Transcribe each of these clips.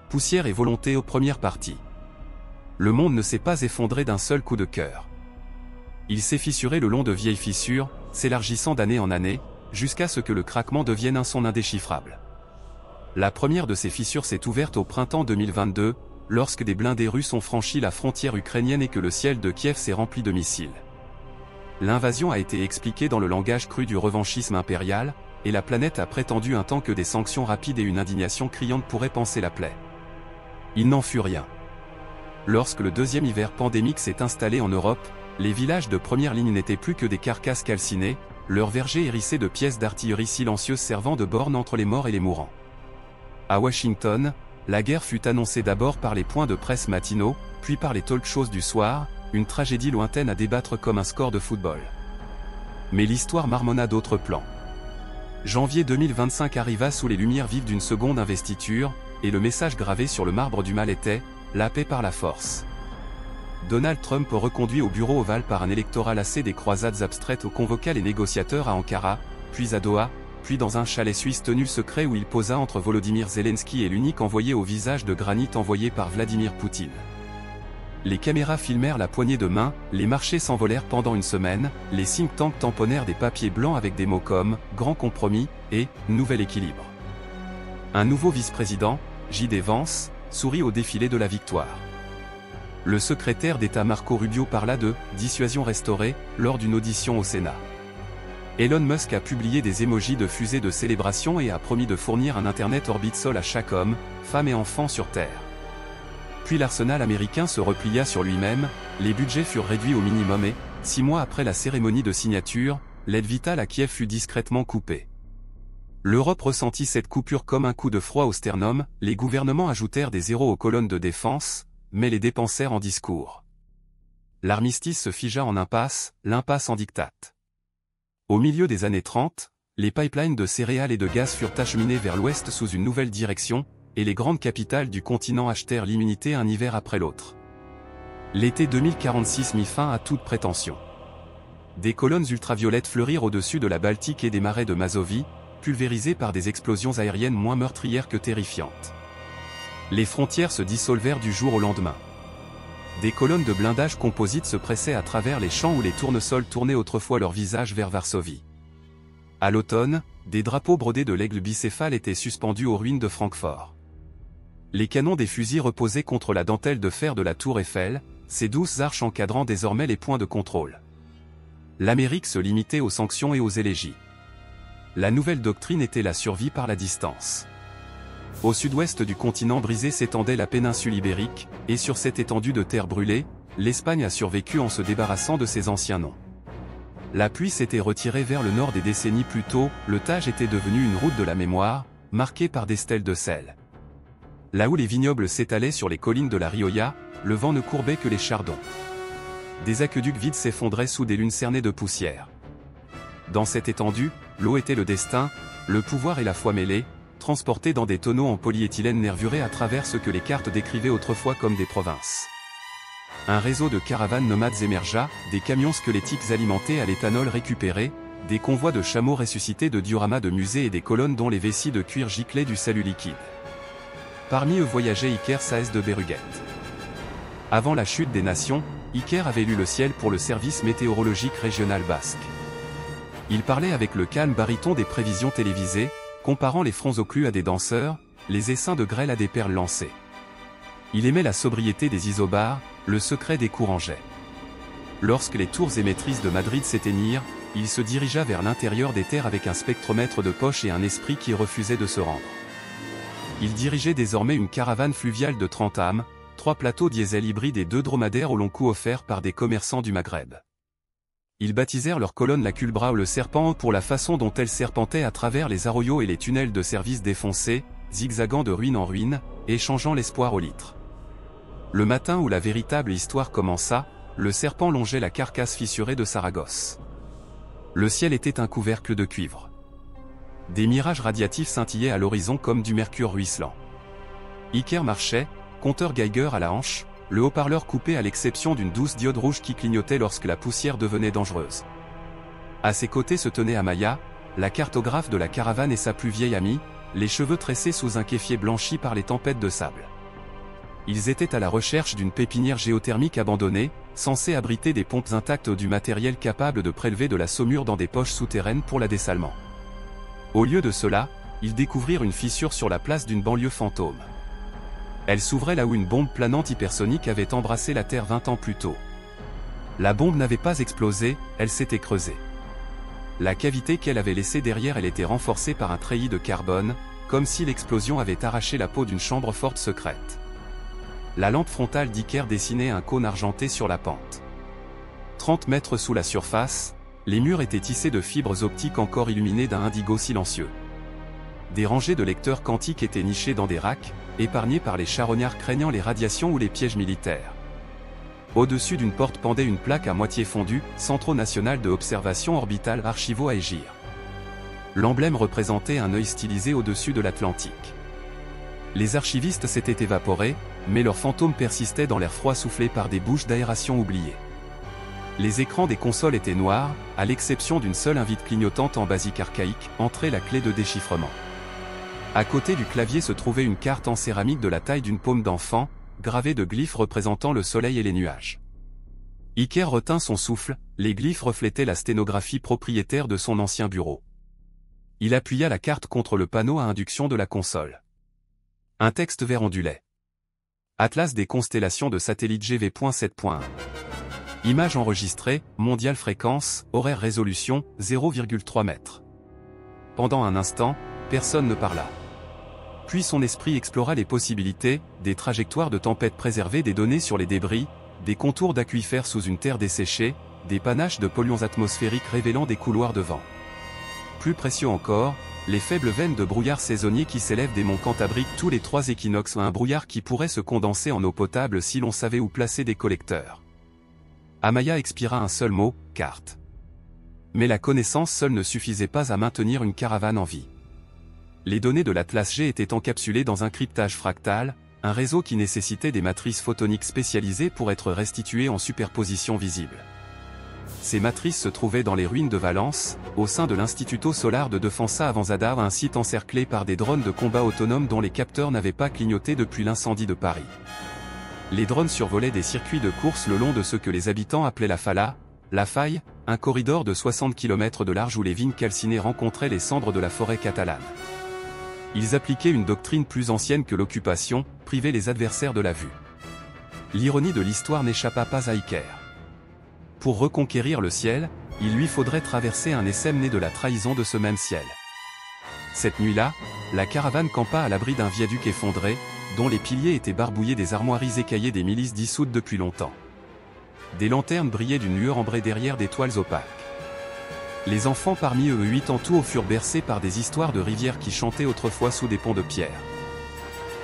poussière et volonté aux premières parties. Le monde ne s'est pas effondré d'un seul coup de cœur. Il s'est fissuré le long de vieilles fissures, s'élargissant d'année en année, jusqu'à ce que le craquement devienne un son indéchiffrable. La première de ces fissures s'est ouverte au printemps 2022, lorsque des blindés russes ont franchi la frontière ukrainienne et que le ciel de Kiev s'est rempli de missiles. L'invasion a été expliquée dans le langage cru du revanchisme impérial, et la planète a prétendu un temps que des sanctions rapides et une indignation criante pourraient panser la plaie. Il n'en fut rien. Lorsque le deuxième hiver pandémique s'est installé en Europe, les villages de première ligne n'étaient plus que des carcasses calcinées, leurs vergers hérissés de pièces d'artillerie silencieuses servant de borne entre les morts et les mourants. À Washington, la guerre fut annoncée d'abord par les points de presse matinaux, puis par les talk-shows du soir, une tragédie lointaine à débattre comme un score de football. Mais l'histoire marmonna d'autres plans. Janvier 2025 arriva sous les lumières vives d'une seconde investiture, et le message gravé sur le marbre du mal était « La paix par la force ». Donald Trump reconduit au bureau ovale par un électorat lassé des croisades abstraites convoqua les négociateurs à Ankara, puis à Doha, puis dans un chalet suisse tenu secret où il posa entre Volodymyr Zelensky et l'unique envoyé au visage de granit envoyé par Vladimir Poutine. Les caméras filmèrent la poignée de main, les marchés s'envolèrent pendant une semaine, les think tanks tamponnèrent des papiers blancs avec des mots comme « grand compromis » et « nouvel équilibre ». Un nouveau vice-président, J.D. Vance, sourit au défilé de la victoire. Le secrétaire d'État Marco Rubio parla de « dissuasion restaurée » lors d'une audition au Sénat. Elon Musk a publié des émojis de fusées de célébration et a promis de fournir un Internet orbite sol à chaque homme, femme et enfant sur Terre. Puis l'arsenal américain se replia sur lui-même, les budgets furent réduits au minimum et, 6 mois après la cérémonie de signature, l'aide vitale à Kiev fut discrètement coupée. L'Europe ressentit cette coupure comme un coup de froid au sternum, les gouvernements ajoutèrent des zéros aux colonnes de défense, mais les dépensèrent en discours. L'armistice se figea en impasse, l'impasse en diktat. Au milieu des années 30, les pipelines de céréales et de gaz furent acheminés vers l'ouest sous une nouvelle direction, et les grandes capitales du continent achetèrent l'immunité un hiver après l'autre. L'été 2046 mit fin à toute prétention. Des colonnes ultraviolettes fleurirent au-dessus de la Baltique et des marais de Mazovie, pulvérisées par des explosions aériennes moins meurtrières que terrifiantes. Les frontières se dissolvèrent du jour au lendemain. Des colonnes de blindage composite se pressaient à travers les champs où les tournesols tournaient autrefois leur visage vers Varsovie. À l'automne, des drapeaux brodés de l'aigle bicéphale étaient suspendus aux ruines de Francfort. Les canons des fusils reposaient contre la dentelle de fer de la tour Eiffel, ces douces arches encadrant désormais les points de contrôle. L'Amérique se limitait aux sanctions et aux élégies. La nouvelle doctrine était la survie par la distance. Au sud-ouest du continent brisé s'étendait la péninsule ibérique, et sur cette étendue de terre brûlée, l'Espagne a survécu en se débarrassant de ses anciens noms. La pluie s'était retirée vers le nord des décennies plus tôt, le Tage était devenu une route de la mémoire, marquée par des stèles de sel. Là où les vignobles s'étalaient sur les collines de la Rioja, le vent ne courbait que les chardons. Des aqueducs vides s'effondraient sous des lunes cernées de poussière. Dans cette étendue, l'eau était le destin, le pouvoir et la foi mêlés, transportés dans des tonneaux en polyéthylène nervuré à travers ce que les cartes décrivaient autrefois comme des provinces. Un réseau de caravanes nomades émergea, des camions squelettiques alimentés à l'éthanol récupéré, des convois de chameaux ressuscités de dioramas de musées et des colonnes dont les vessies de cuir giclaient du salut liquide. Parmi eux voyageait Iker Sáez de Berruguete. Avant la chute des nations, Iker avait lu le ciel pour le service météorologique régional basque. Il parlait avec le calme baryton des prévisions télévisées, comparant les fronts occlus à des danseurs, les essaims de grêle à des perles lancées. Il aimait la sobriété des isobars, le secret des courants jets. Lorsque les tours émettrices de Madrid s'éteignirent, il se dirigea vers l'intérieur des terres avec un spectromètre de poche et un esprit qui refusait de se rendre. Il dirigeait désormais une caravane fluviale de 30 âmes, 3 plateaux diesel hybrides et 2 dromadaires au long cou offerts par des commerçants du Maghreb. Ils baptisèrent leur colonne la Culbra ou le Serpent pour la façon dont elle serpentait à travers les arroyos et les tunnels de service défoncés, zigzagant de ruine en ruine, et changeant l'espoir au litre. Le matin où la véritable histoire commença, le serpent longeait la carcasse fissurée de Saragosse. Le ciel était un couvercle de cuivre. Des mirages radiatifs scintillaient à l'horizon comme du mercure ruisselant. Iker marchait, compteur Geiger à la hanche, le haut-parleur coupé à l'exception d'une douce diode rouge qui clignotait lorsque la poussière devenait dangereuse. À ses côtés se tenait Amaya, la cartographe de la caravane et sa plus vieille amie, les cheveux tressés sous un kéfier blanchi par les tempêtes de sable. Ils étaient à la recherche d'une pépinière géothermique abandonnée, censée abriter des pompes intactes ou du matériel capable de prélever de la saumure dans des poches souterraines pour la dessalement. Au lieu de cela, ils découvrirent une fissure sur la place d'une banlieue fantôme. Elle s'ouvrait là où une bombe planante hypersonique avait embrassé la Terre 20 ans plus tôt. La bombe n'avait pas explosé, elle s'était creusée. La cavité qu'elle avait laissée derrière elle était renforcée par un treillis de carbone, comme si l'explosion avait arraché la peau d'une chambre forte secrète. La lampe frontale d'Iker dessinait un cône argenté sur la pente. 30 mètres sous la surface, les murs étaient tissés de fibres optiques encore illuminées d'un indigo silencieux. Des rangées de lecteurs quantiques étaient nichées dans des racks, épargnés par les charognards craignant les radiations ou les pièges militaires. Au-dessus d'une porte pendait une plaque à moitié fondue, Centre national de observation orbitale archivaux à Égir. L'emblème représentait un œil stylisé au-dessus de l'Atlantique. Les archivistes s'étaient évaporés, mais leurs fantômes persistaient dans l'air froid soufflé par des bouches d'aération oubliées. Les écrans des consoles étaient noirs, à l'exception d'une seule invite clignotante en basique archaïque, entrait la clé de déchiffrement. À côté du clavier se trouvait une carte en céramique de la taille d'une paume d'enfant, gravée de glyphes représentant le soleil et les nuages. Iker retint son souffle, les glyphes reflétaient la sténographie propriétaire de son ancien bureau. Il appuya la carte contre le panneau à induction de la console. Un texte vert ondulait. Atlas des constellations de satellite GV.7.1. Image enregistrée, mondiale fréquence, horaire résolution, 0,3 mètres. Pendant un instant, personne ne parla. Puis son esprit explora les possibilités, des trajectoires de tempête préservées des données sur les débris, des contours d'aquifères sous une terre desséchée, des panaches de polluants atmosphériques révélant des couloirs de vent. Plus précieux encore, les faibles veines de brouillard saisonnier qui s'élèvent des monts Cantabriques tous les 3 équinoxes, un brouillard qui pourrait se condenser en eau potable si l'on savait où placer des collecteurs. Amaya expira un seul mot, carte. Mais la connaissance seule ne suffisait pas à maintenir une caravane en vie. Les données de l'Atlas G étaient encapsulées dans un cryptage fractal, un réseau qui nécessitait des matrices photoniques spécialisées pour être restituées en superposition visible. Ces matrices se trouvaient dans les ruines de Valence, au sein de l'Instituto Solar de Defensa Avanzada, un site encerclé par des drones de combat autonomes dont les capteurs n'avaient pas clignoté depuis l'incendie de Paris. Les drones survolaient des circuits de course le long de ce que les habitants appelaient la faille, un corridor de 60 km de large où les vignes calcinées rencontraient les cendres de la forêt catalane. Ils appliquaient une doctrine plus ancienne que l'occupation, priver les adversaires de la vue. L'ironie de l'histoire n'échappa pas à Iker. Pour reconquérir le ciel, il lui faudrait traverser un SM né de la trahison de ce même ciel. Cette nuit-là, la caravane campa à l'abri d'un viaduc effondré, dont les piliers étaient barbouillés des armoiries écaillées des milices dissoutes depuis longtemps. Des lanternes brillaient d'une lueur ambrée derrière des toiles opaques. Les enfants parmi eux 8 en tout furent bercés par des histoires de rivières qui chantaient autrefois sous des ponts de pierre.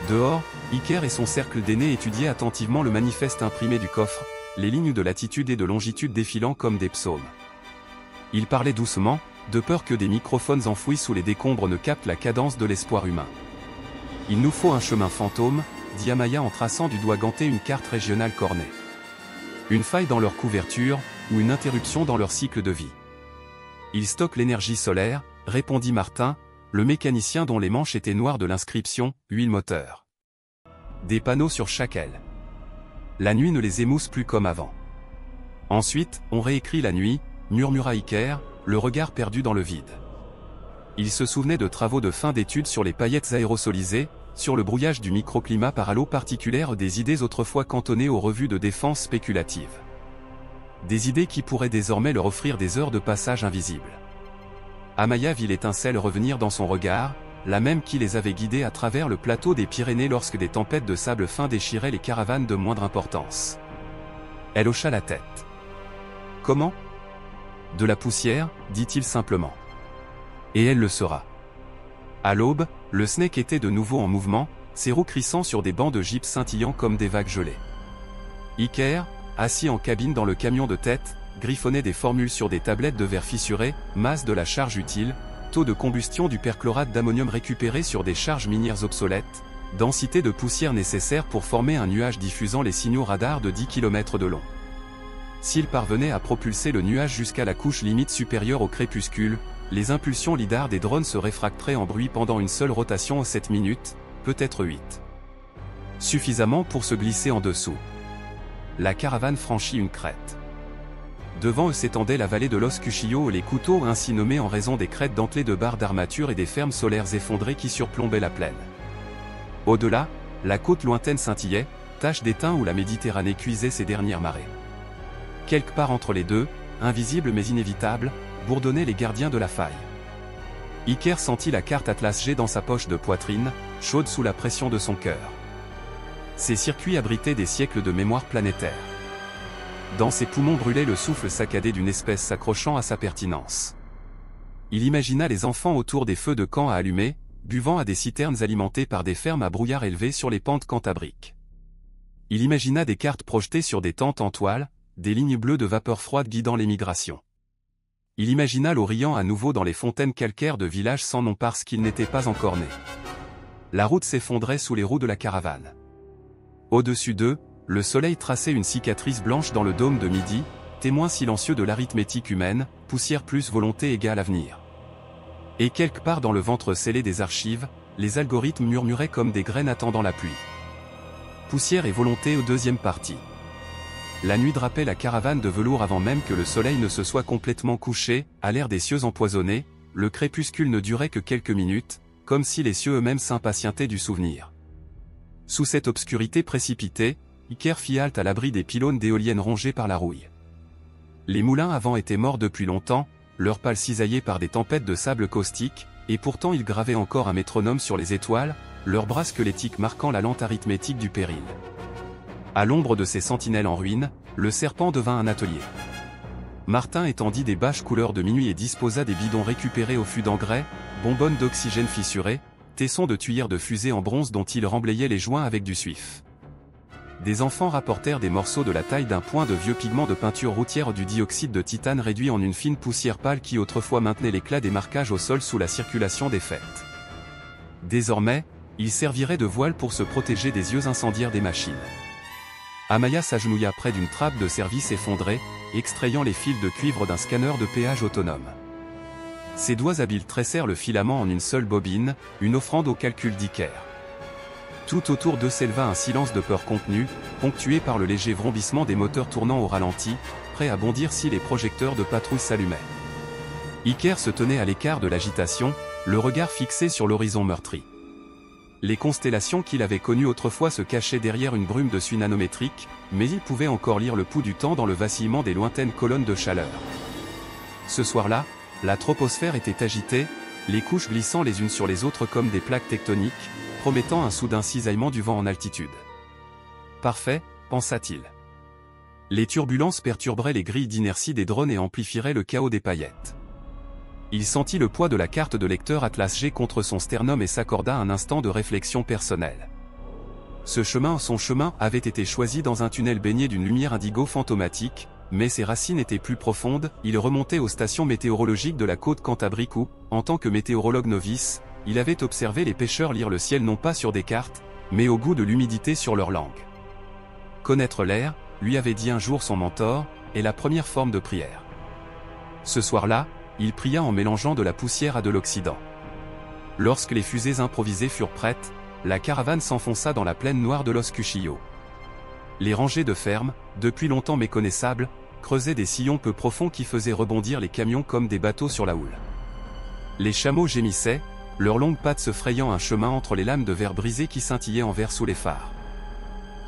Dehors, Iker et son cercle d'aînés étudiaient attentivement le manifeste imprimé du coffre, les lignes de latitude et de longitude défilant comme des psaumes. Ils parlaient doucement, de peur que des microphones enfouis sous les décombres ne captent la cadence de l'espoir humain. « Il nous faut un chemin fantôme », dit Amaya en traçant du doigt ganté une carte régionale cornée. « Une faille dans leur couverture, ou une interruption dans leur cycle de vie. » « Ils stockent l'énergie solaire », répondit Martin, le mécanicien dont les manches étaient noires de l'inscription « Huile moteur ». Des panneaux sur chaque aile. La nuit ne les émousse plus comme avant. Ensuite, on réécrit la nuit, murmura Iker, le regard perdu dans le vide. Il se souvenait de travaux de fin d'études sur les paillettes aérosolisées, sur le brouillage du microclimat par halo particulière, des idées autrefois cantonnées aux revues de défense spéculatives. Des idées qui pourraient désormais leur offrir des heures de passage invisibles. Amaya vit l'étincelle revenir dans son regard, la même qui les avait guidés à travers le plateau des Pyrénées lorsque des tempêtes de sable fin déchiraient les caravanes de moindre importance. Elle hocha la tête. « Comment ? De la poussière, dit-il simplement. Et elle le sera. » À l'aube, le Snake était de nouveau en mouvement, ses roues crissant sur des bancs de gypse scintillant comme des vagues gelées. Iker, assis en cabine dans le camion de tête, griffonnait des formules sur des tablettes de verre fissurées, masse de la charge utile, taux de combustion du perchlorate d'ammonium récupéré sur des charges minières obsolètes, densité de poussière nécessaire pour former un nuage diffusant les signaux radars de 10 km de long. S'il parvenait à propulser le nuage jusqu'à la couche limite supérieure au crépuscule, les impulsions lidar des drones se réfracteraient en bruit pendant une seule rotation aux 7 minutes, peut-être 8. suffisamment pour se glisser en dessous. La caravane franchit une crête. Devant eux s'étendait la vallée de Los Cuchillos et les couteaux ainsi nommés en raison des crêtes dentelées de barres d'armature et des fermes solaires effondrées qui surplombaient la plaine. Au-delà, la côte lointaine scintillait, tache d'étain où la Méditerranée cuisait ses dernières marées. Quelque part entre les deux, invisible mais inévitable, bourdonnaient les gardiens de la faille. Iker sentit la carte Atlas G dans sa poche de poitrine, chaude sous la pression de son cœur. Ces circuits abritaient des siècles de mémoire planétaire. Dans ses poumons brûlait le souffle saccadé d'une espèce s'accrochant à sa pertinence. Il imagina les enfants autour des feux de camp à allumer, buvant à des citernes alimentées par des fermes à brouillard élevées sur les pentes cantabriques. Il imagina des cartes projetées sur des tentes en toile, des lignes bleues de vapeur froide guidant les migrations. Il imagina l'eau riant à nouveau dans les fontaines calcaires de villages sans nom parce qu'ils n'étaient pas encore nés. La route s'effondrait sous les roues de la caravane. Au-dessus d'eux, le soleil traçait une cicatrice blanche dans le dôme de midi, témoin silencieux de l'arithmétique humaine, poussière plus volonté égale avenir. Et quelque part dans le ventre scellé des archives, les algorithmes murmuraient comme des graines attendant la pluie. Poussière et volonté aux deuxième partie. La nuit drapait la caravane de velours avant même que le soleil ne se soit complètement couché, à l'air des cieux empoisonnés, le crépuscule ne durait que quelques minutes, comme si les cieux eux-mêmes s'impatientaient du souvenir. Sous cette obscurité précipitée, Iker fit halte à l'abri des pylônes d'éoliennes rongées par la rouille. Les moulins à vent étaient morts depuis longtemps, leurs pales cisaillées par des tempêtes de sable caustique, et pourtant ils gravaient encore un métronome sur les étoiles, leurs bras squelettiques marquant la lente arithmétique du péril. À l'ombre de ces sentinelles en ruine, le serpent devint un atelier. Martin étendit des bâches couleur de minuit et disposa des bidons récupérés au fût d'engrais, bonbonnes d'oxygène fissurées, tessons de tuyères de fusée en bronze dont il remblayait les joints avec du suif. Des enfants rapportèrent des morceaux de la taille d'un poing de vieux pigments de peinture routière du dioxyde de titane réduit en une fine poussière pâle qui autrefois maintenait l'éclat des marquages au sol sous la circulation des fêtes. Désormais, il servirait de voile pour se protéger des yeux incendiaires des machines. Amaya s'agenouilla près d'une trappe de service effondrée, extrayant les fils de cuivre d'un scanner de péage autonome. Ses doigts habiles tressèrent le filament en une seule bobine, une offrande au calcul d'Iker. Tout autour d'eux s'éleva un silence de peur contenue, ponctué par le léger vrombissement des moteurs tournant au ralenti, prêts à bondir si les projecteurs de patrouille s'allumaient. Iker se tenait à l'écart de l'agitation, le regard fixé sur l'horizon meurtri. Les constellations qu'il avait connues autrefois se cachaient derrière une brume de suie nanométrique, mais il pouvait encore lire le pouls du temps dans le vacillement des lointaines colonnes de chaleur. Ce soir-là, la troposphère était agitée, les couches glissant les unes sur les autres comme des plaques tectoniques, promettant un soudain cisaillement du vent en altitude. Parfait, pensa-t-il. Les turbulences perturberaient les grilles d'inertie des drones et amplifieraient le chaos des paillettes. Il sentit le poids de la carte de lecteur Atlas G contre son sternum et s'accorda un instant de réflexion personnelle. Son chemin avait été choisi dans un tunnel baigné d'une lumière indigo fantomatique, mais ses racines étaient plus profondes, il remontait aux stations météorologiques de la côte cantabrique où, en tant que météorologue novice, il avait observé les pêcheurs lire le ciel non pas sur des cartes, mais au goût de l'humidité sur leur langue. Connaître l'air, lui avait dit un jour son mentor, est la première forme de prière. Ce soir-là, il pria en mélangeant de la poussière à de l'Occident. Lorsque les fusées improvisées furent prêtes, la caravane s'enfonça dans la plaine noire de Los Cuchillos. Les rangées de fermes, depuis longtemps méconnaissables, creusaient des sillons peu profonds qui faisaient rebondir les camions comme des bateaux sur la houle. Les chameaux gémissaient, leurs longues pattes se frayant un chemin entre les lames de verre brisées qui scintillaient en vert sous les phares.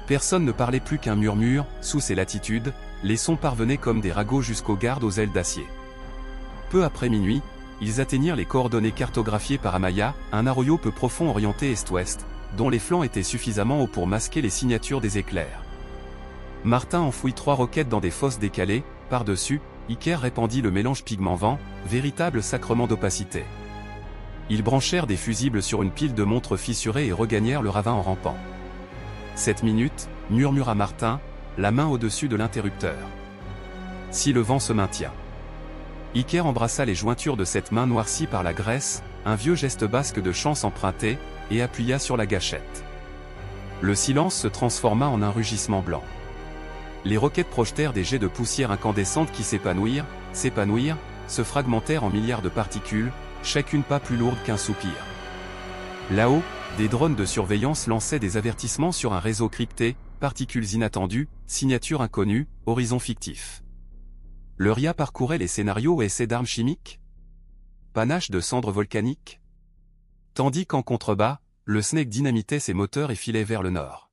Personne ne parlait plus qu'un murmure, sous ces latitudes, les sons parvenaient comme des ragots jusqu'aux gardes aux ailes d'acier. Peu après minuit, ils atteignirent les coordonnées cartographiées par Amaya, un arroyo peu profond orienté est-ouest, dont les flancs étaient suffisamment hauts pour masquer les signatures des éclairs. Martin enfouit 3 roquettes dans des fosses décalées, par-dessus, Iker répandit le mélange pigment-vent, véritable sacrement d'opacité. Ils branchèrent des fusibles sur une pile de montres fissurées et regagnèrent le ravin en rampant. 7 minutes, murmura Martin, la main au-dessus de l'interrupteur. Si le vent se maintient. Iker embrassa les jointures de cette main noircie par la graisse, un vieux geste basque de chance emprunté, et appuya sur la gâchette. Le silence se transforma en un rugissement blanc. Les roquettes projetèrent des jets de poussière incandescente qui s'épanouirent, se fragmentèrent en milliards de particules, chacune pas plus lourde qu'un soupir. Là-haut, des drones de surveillance lançaient des avertissements sur un réseau crypté, particules inattendues, signatures inconnues, horizons fictifs. Le RIA parcourait les scénarios et essais d'armes chimiques? Panache de cendres volcaniques? Tandis qu'en contrebas, le Snake dynamitait ses moteurs et filait vers le nord.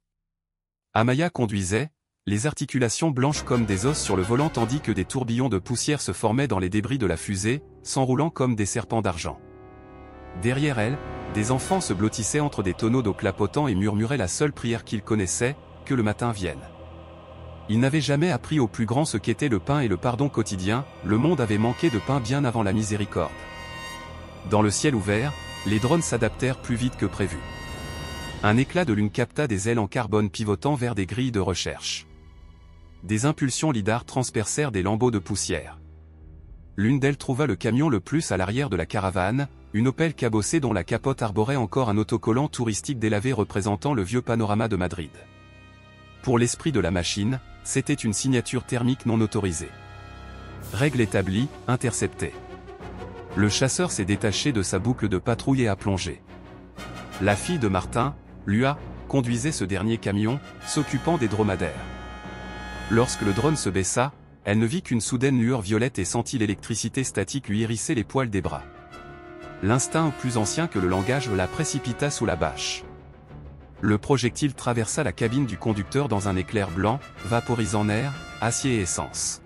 Amaya conduisait, les articulations blanches comme des os sur le volant tandis que des tourbillons de poussière se formaient dans les débris de la fusée, s'enroulant comme des serpents d'argent. Derrière elle, des enfants se blottissaient entre des tonneaux d'eau clapotant et murmuraient la seule prière qu'ils connaissaient, que le matin vienne. Ils n'avaient jamais appris aux plus grands ce qu'était le pain et le pardon quotidien, le monde avait manqué de pain bien avant la miséricorde. Dans le ciel ouvert, les drones s'adaptèrent plus vite que prévu. Un éclat de lune capta des ailes en carbone pivotant vers des grilles de recherche. Des impulsions lidar transpercèrent des lambeaux de poussière. L'une d'elles trouva le camion le plus à l'arrière de la caravane, une Opel cabossée dont la capote arborait encore un autocollant touristique délavé représentant le vieux panorama de Madrid. Pour l'esprit de la machine, c'était une signature thermique non autorisée. Règle établie, interceptée. Le chasseur s'est détaché de sa boucle de patrouille et a plongé. La fille de Martin, Lua, conduisait ce dernier camion, s'occupant des dromadaires. Lorsque le drone se baissa, elle ne vit qu'une soudaine lueur violette et sentit l'électricité statique lui hérisser les poils des bras. L'instinct plus ancien que le langage la précipita sous la bâche. Le projectile traversa la cabine du conducteur dans un éclair blanc, vaporisant air, acier et essence.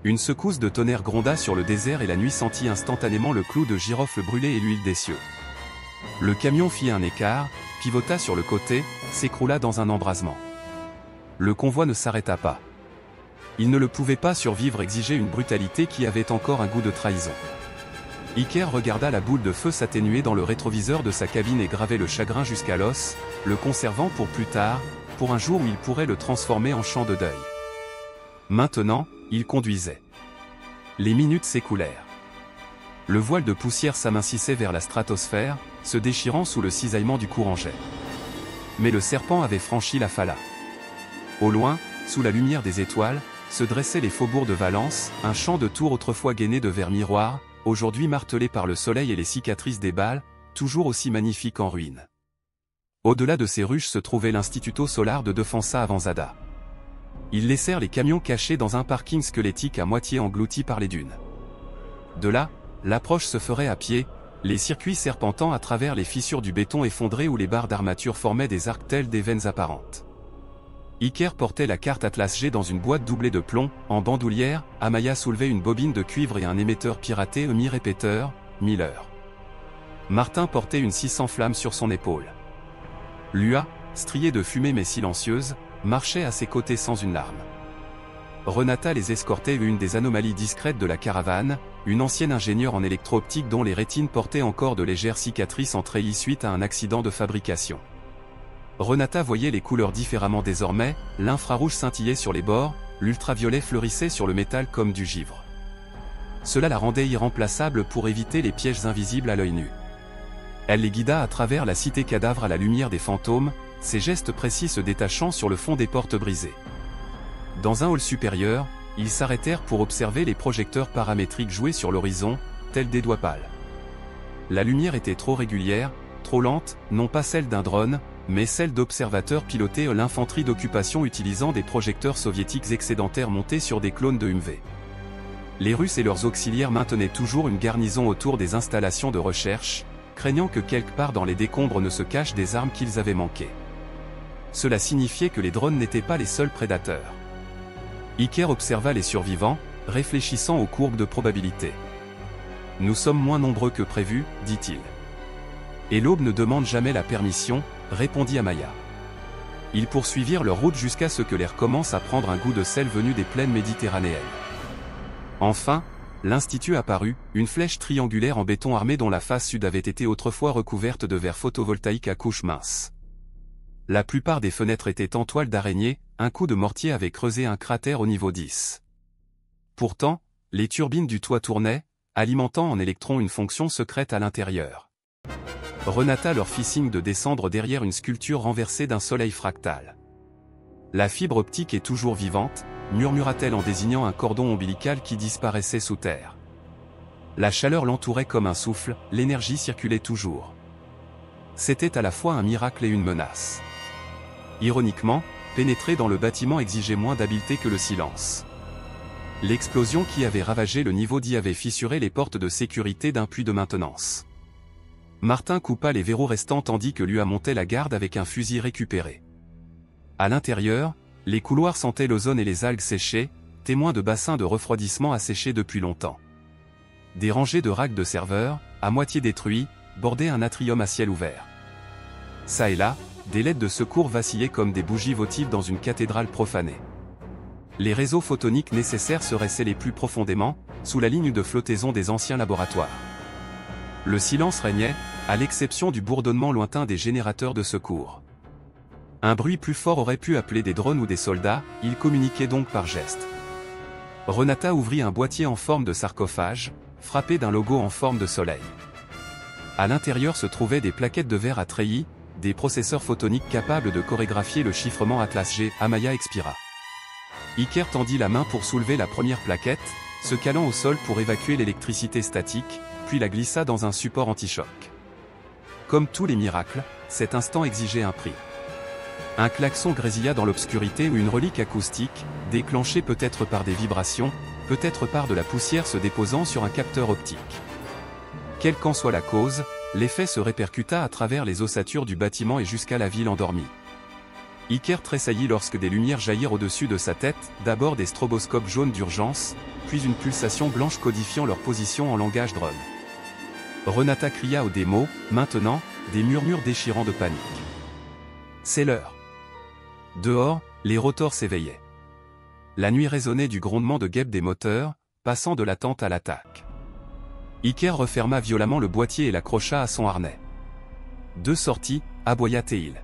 Une secousse de tonnerre gronda sur le désert et la nuit sentit instantanément le clou de girofle brûlé et l'huile des cieux. Le camion fit un écart, pivota sur le côté, s'écroula dans un embrasement. Le convoi ne s'arrêta pas. Il ne le pouvait pas survivre, exigeait une brutalité qui avait encore un goût de trahison. Iker regarda la boule de feu s'atténuer dans le rétroviseur de sa cabine et gravait le chagrin jusqu'à l'os, le conservant pour plus tard, pour un jour où il pourrait le transformer en champ de deuil. Maintenant, il conduisait. Les minutes s'écoulèrent. Le voile de poussière s'amincissait vers la stratosphère, se déchirant sous le cisaillement du courant-jet. Mais le serpent avait franchi la Fala. Au loin, sous la lumière des étoiles, se dressaient les faubourgs de Valence, un champ de tours autrefois gainé de verres miroirs, aujourd'hui martelé par le soleil et les cicatrices des balles, toujours aussi magnifique en ruine. Au-delà de ces ruches se trouvait l'Instituto Solar de Defensa Avanzada. Ils laissèrent les camions cachés dans un parking squelettique à moitié englouti par les dunes. De là, l'approche se ferait à pied, les circuits serpentant à travers les fissures du béton effondré où les barres d'armature formaient des arcs tels des veines apparentes. Iker portait la carte Atlas G dans une boîte doublée de plomb, en bandoulière, Amaya soulevait une bobine de cuivre et un émetteur piraté mi-répéteur, Miller. Martin portait une 600 flammes sur son épaule. Lua, striée de fumée mais silencieuse, marchait à ses côtés sans une larme. Renata les escortait une des anomalies discrètes de la caravane, une ancienne ingénieure en électro-optique dont les rétines portaient encore de légères cicatrices en treillis suite à un accident de fabrication. Renata voyait les couleurs différemment désormais, l'infrarouge scintillait sur les bords, l'ultraviolet fleurissait sur le métal comme du givre. Cela la rendait irremplaçable pour éviter les pièges invisibles à l'œil nu. Elle les guida à travers la cité cadavre à la lumière des fantômes, ses gestes précis se détachant sur le fond des portes brisées. Dans un hall supérieur, ils s'arrêtèrent pour observer les projecteurs paramétriques jouer sur l'horizon, tels des doigts pâles. La lumière était trop régulière, trop lente, non pas celle d'un drone, mais celle d'observateurs pilotés l'infanterie d'occupation utilisant des projecteurs soviétiques excédentaires montés sur des clones de UMV. Les Russes et leurs auxiliaires maintenaient toujours une garnison autour des installations de recherche, craignant que quelque part dans les décombres ne se cachent des armes qu'ils avaient manquées. Cela signifiait que les drones n'étaient pas les seuls prédateurs. Iker observa les survivants, réfléchissant aux courbes de probabilité. « Nous sommes moins nombreux que prévu, dit-il. Et l'aube ne demande jamais la permission, répondit Amaya. Ils poursuivirent leur route jusqu'à ce que l'air commence à prendre un goût de sel venu des plaines méditerranéennes. Enfin, l'Institut apparut, une flèche triangulaire en béton armé dont la face sud avait été autrefois recouverte de verres photovoltaïques à couches minces. La plupart des fenêtres étaient en toile d'araignée, un coup de mortier avait creusé un cratère au niveau 10. Pourtant, les turbines du toit tournaient, alimentant en électrons une fonction secrète à l'intérieur. Renata leur fit signe de descendre derrière une sculpture renversée d'un soleil fractal. « La fibre optique est toujours vivante », murmura-t-elle en désignant un cordon ombilical qui disparaissait sous terre. La chaleur l'entourait comme un souffle, l'énergie circulait toujours. C'était à la fois un miracle et une menace. Ironiquement, pénétrer dans le bâtiment exigeait moins d'habileté que le silence. L'explosion qui avait ravagé le niveau d'y avait fissuré les portes de sécurité d'un puits de maintenance. Martin coupa les verrous restants tandis que Lua montait la garde avec un fusil récupéré. À l'intérieur, les couloirs sentaient l'ozone et les algues séchées, témoins de bassins de refroidissement asséchés depuis longtemps. Des rangées de racks de serveurs, à moitié détruits, bordaient un atrium à ciel ouvert. Ça et là, des LED de secours vacillaient comme des bougies votives dans une cathédrale profanée. Les réseaux photoniques nécessaires seraient scellés plus profondément, sous la ligne de flottaison des anciens laboratoires. Le silence régnait, à l'exception du bourdonnement lointain des générateurs de secours. Un bruit plus fort aurait pu appeler des drones ou des soldats, ils communiquaient donc par gestes. Renata ouvrit un boîtier en forme de sarcophage, frappé d'un logo en forme de soleil. À l'intérieur se trouvaient des plaquettes de verre à treillis, des processeurs photoniques capables de chorégraphier le chiffrement Atlas G. Amaya expira. Iker tendit la main pour soulever la première plaquette, se calant au sol pour évacuer l'électricité statique, puis la glissa dans un support anti-choc. Comme tous les miracles, cet instant exigeait un prix. Un klaxon grésilla dans l'obscurité ou une relique acoustique, déclenchée peut-être par des vibrations, peut-être par de la poussière se déposant sur un capteur optique. Quelle qu'en soit la cause, l'effet se répercuta à travers les ossatures du bâtiment et jusqu'à la ville endormie. Iker tressaillit lorsque des lumières jaillirent au-dessus de sa tête, d'abord des stroboscopes jaunes d'urgence, puis une pulsation blanche codifiant leur position en langage drone. Renata cria au démo, maintenant, des murmures déchirants de panique. C'est l'heure. Dehors, les rotors s'éveillaient. La nuit résonnait du grondement de guêpes des moteurs, passant de l'attente à l'attaque. Iker referma violemment le boîtier et l'accrocha à son harnais. Deux sorties, aboya Théil.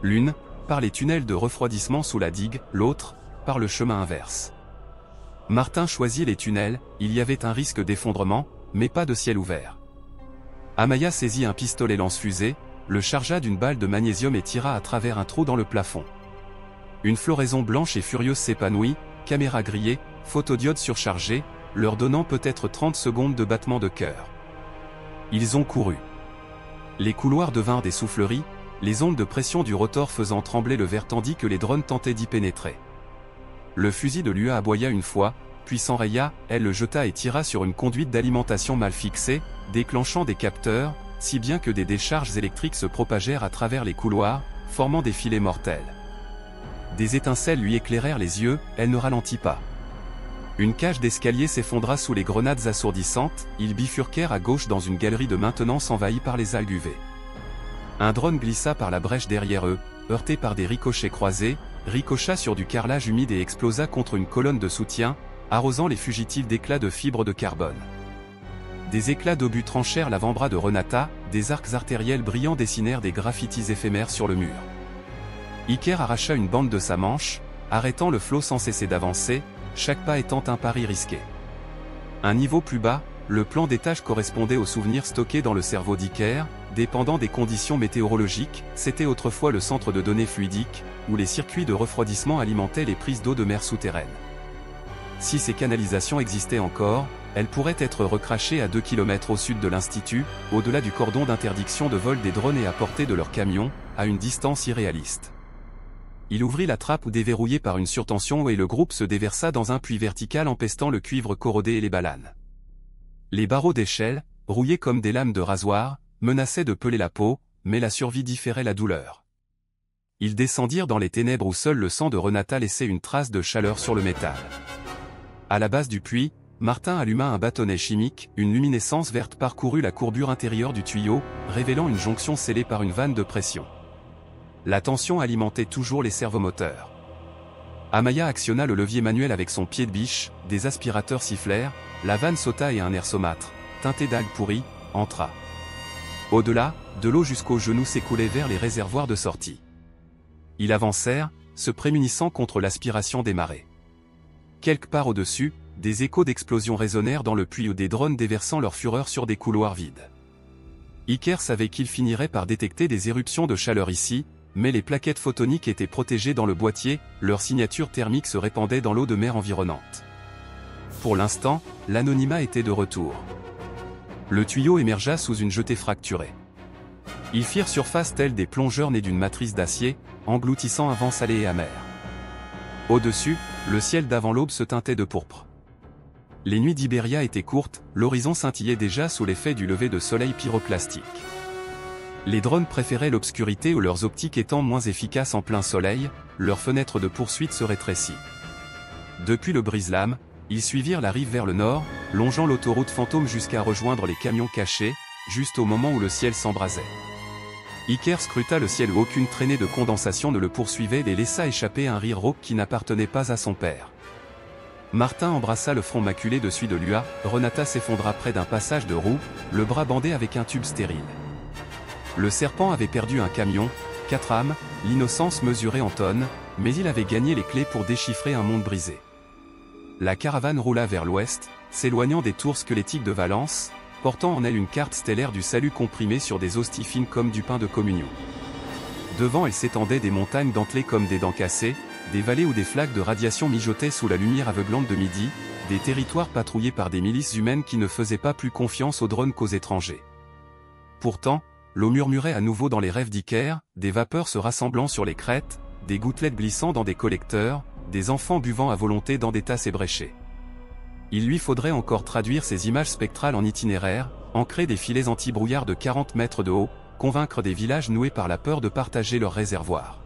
L'une, par les tunnels de refroidissement sous la digue, l'autre, par le chemin inverse. Martin choisit les tunnels, il y avait un risque d'effondrement, mais pas de ciel ouvert. Amaya saisit un pistolet lance-fusée, le chargea d'une balle de magnésium et tira à travers un trou dans le plafond. Une floraison blanche et furieuse s'épanouit, caméra grillée, photodiode surchargée, leur donnant peut-être 30 secondes de battement de cœur. Ils ont couru. Les couloirs devinrent des souffleries, les ondes de pression du rotor faisant trembler le verre tandis que les drones tentaient d'y pénétrer. Le fusil de Lua aboya une fois, puis s'enraya, elle le jeta et tira sur une conduite d'alimentation mal fixée, déclenchant des capteurs, si bien que des décharges électriques se propagèrent à travers les couloirs, formant des filets mortels. Des étincelles lui éclairèrent les yeux, elle ne ralentit pas. Une cage d'escalier s'effondra sous les grenades assourdissantes, ils bifurquèrent à gauche dans une galerie de maintenance envahie par les algues UV. Un drone glissa par la brèche derrière eux, heurté par des ricochets croisés, ricocha sur du carrelage humide et explosa contre une colonne de soutien, arrosant les fugitifs d'éclats de fibres de carbone. Des éclats d'obus tranchèrent l'avant-bras de Renata, des arcs artériels brillants dessinèrent des graffitis éphémères sur le mur. Iker arracha une bande de sa manche, arrêtant le flot sans cesser d'avancer, chaque pas étant un pari risqué. Un niveau plus bas, le plan d'étage correspondait aux souvenirs stockés dans le cerveau d'Iker, dépendant des conditions météorologiques, c'était autrefois le centre de données fluidiques, où les circuits de refroidissement alimentaient les prises d'eau de mer souterraines. Si ces canalisations existaient encore, elles pourraient être recrachées à 2 km au sud de l'Institut, au-delà du cordon d'interdiction de vol des drones et à portée de leurs camions, à une distance irréaliste. Il ouvrit la trappe déverrouillée par une surtension et le groupe se déversa dans un puits vertical empestant le cuivre corrodé et les balanes. Les barreaux d'échelle, rouillés comme des lames de rasoir, menaçaient de peler la peau, mais la survie différait la douleur. Ils descendirent dans les ténèbres où seul le sang de Renata laissait une trace de chaleur sur le métal. À la base du puits, Martin alluma un bâtonnet chimique, une luminescence verte parcourut la courbure intérieure du tuyau, révélant une jonction scellée par une vanne de pression. La tension alimentait toujours les servomoteurs. Amaya actionna le levier manuel avec son pied de biche, des aspirateurs sifflèrent, la vanne sauta et un air saumâtre, teinté d'algues pourries, entra. Au-delà, de l'eau jusqu'aux genoux s'écoulait vers les réservoirs de sortie. Ils avancèrent, se prémunissant contre l'aspiration des marées. Quelque part au-dessus, des échos d'explosions résonnèrent dans le puits ou des drones déversant leur fureur sur des couloirs vides. Iker savait qu'il finirait par détecter des éruptions de chaleur ici, mais les plaquettes photoniques étaient protégées dans le boîtier, leur signature thermique se répandait dans l'eau de mer environnante. Pour l'instant, l'anonymat était de retour. Le tuyau émergea sous une jetée fracturée. Ils firent surface tels des plongeurs nés d'une matrice d'acier, engloutissant un vent salé et amer. Au-dessus, le ciel d'avant l'aube se teintait de pourpre. Les nuits d'Ibéria étaient courtes, l'horizon scintillait déjà sous l'effet du lever de soleil pyroclastique. Les drones préféraient l'obscurité ou leurs optiques étant moins efficaces en plein soleil, leur fenêtre de poursuite se rétrécit. Depuis le brise-lames, ils suivirent la rive vers le nord, longeant l'autoroute fantôme jusqu'à rejoindre les camions cachés, juste au moment où le ciel s'embrasait. Iker scruta le ciel où aucune traînée de condensation ne le poursuivait et laissa échapper un rire rauque qui n'appartenait pas à son père. Martin embrassa le front maculé de celui de Lua, Renata s'effondra près d'un passage de roue, le bras bandé avec un tube stérile. Le serpent avait perdu un camion, 4 âmes, l'innocence mesurée en tonnes, mais il avait gagné les clés pour déchiffrer un monde brisé. La caravane roula vers l'ouest, s'éloignant des tours squelettiques de Valence, portant en elle une carte stellaire du salut comprimée sur des hosties fines comme du pain de communion. Devant elle s'étendaient des montagnes dentelées comme des dents cassées, des vallées où des flaques de radiation mijotaient sous la lumière aveuglante de midi, des territoires patrouillés par des milices humaines qui ne faisaient pas plus confiance aux drones qu'aux étrangers. Pourtant, l'eau murmurait à nouveau dans les rêves d'Iker, des vapeurs se rassemblant sur les crêtes, des gouttelettes glissant dans des collecteurs, des enfants buvant à volonté dans des tasses ébréchées. Il lui faudrait encore traduire ces images spectrales en itinéraire, ancrer des filets anti-brouillard de 40 mètres de haut, convaincre des villages noués par la peur de partager leurs réservoirs.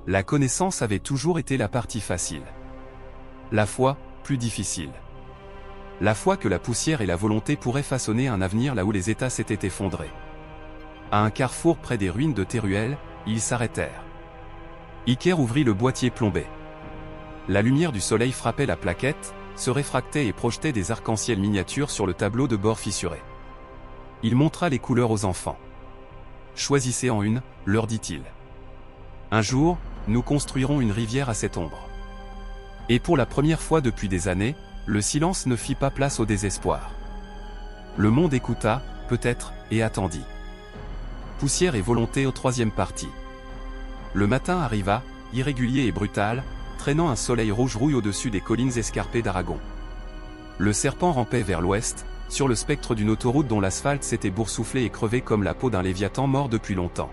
La connaissance avait toujours été la partie facile. La foi, plus difficile. La foi que la poussière et la volonté pourraient façonner un avenir là où les États s'étaient effondrés. À un carrefour près des ruines de Teruel, ils s'arrêtèrent. Iker ouvrit le boîtier plombé. La lumière du soleil frappait la plaquette, se réfractait et projetait des arcs-en-ciel miniatures sur le tableau de bord fissuré. Il montra les couleurs aux enfants. « Choisissez en une, leur dit-il. Un jour, nous construirons une rivière à cette ombre. » Et pour la première fois depuis des années, le silence ne fit pas place au désespoir. Le monde écouta, peut-être, et attendit. Poussière et volonté au troisième parti. Le matin arriva, irrégulier et brutal, traînant un soleil rouge-rouille au-dessus des collines escarpées d'Aragon. Le serpent rampait vers l'ouest, sur le spectre d'une autoroute dont l'asphalte s'était boursouflé et crevé comme la peau d'un léviathan mort depuis longtemps.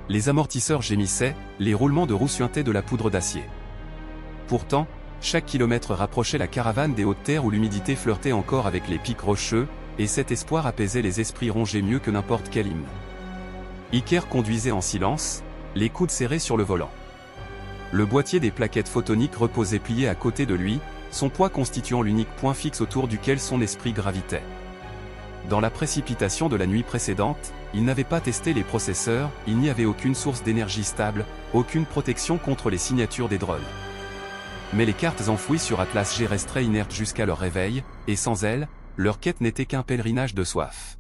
Les amortisseurs gémissaient, les roulements de roues suintaient de la poudre d'acier. Pourtant, chaque kilomètre rapprochait la caravane des hautes terres où l'humidité flirtait encore avec les pics rocheux, et cet espoir apaisait les esprits rongés mieux que n'importe quel hymne. Iker conduisait en silence, les coudes serrés sur le volant. Le boîtier des plaquettes photoniques reposait plié à côté de lui, son poids constituant l'unique point fixe autour duquel son esprit gravitait. Dans la précipitation de la nuit précédente, il n'avait pas testé les processeurs, il n'y avait aucune source d'énergie stable, aucune protection contre les signatures des drones. Mais les cartes enfouies sur Atlas G resteraient inertes jusqu'à leur réveil, et sans elles, leur quête n'était qu'un pèlerinage de soif.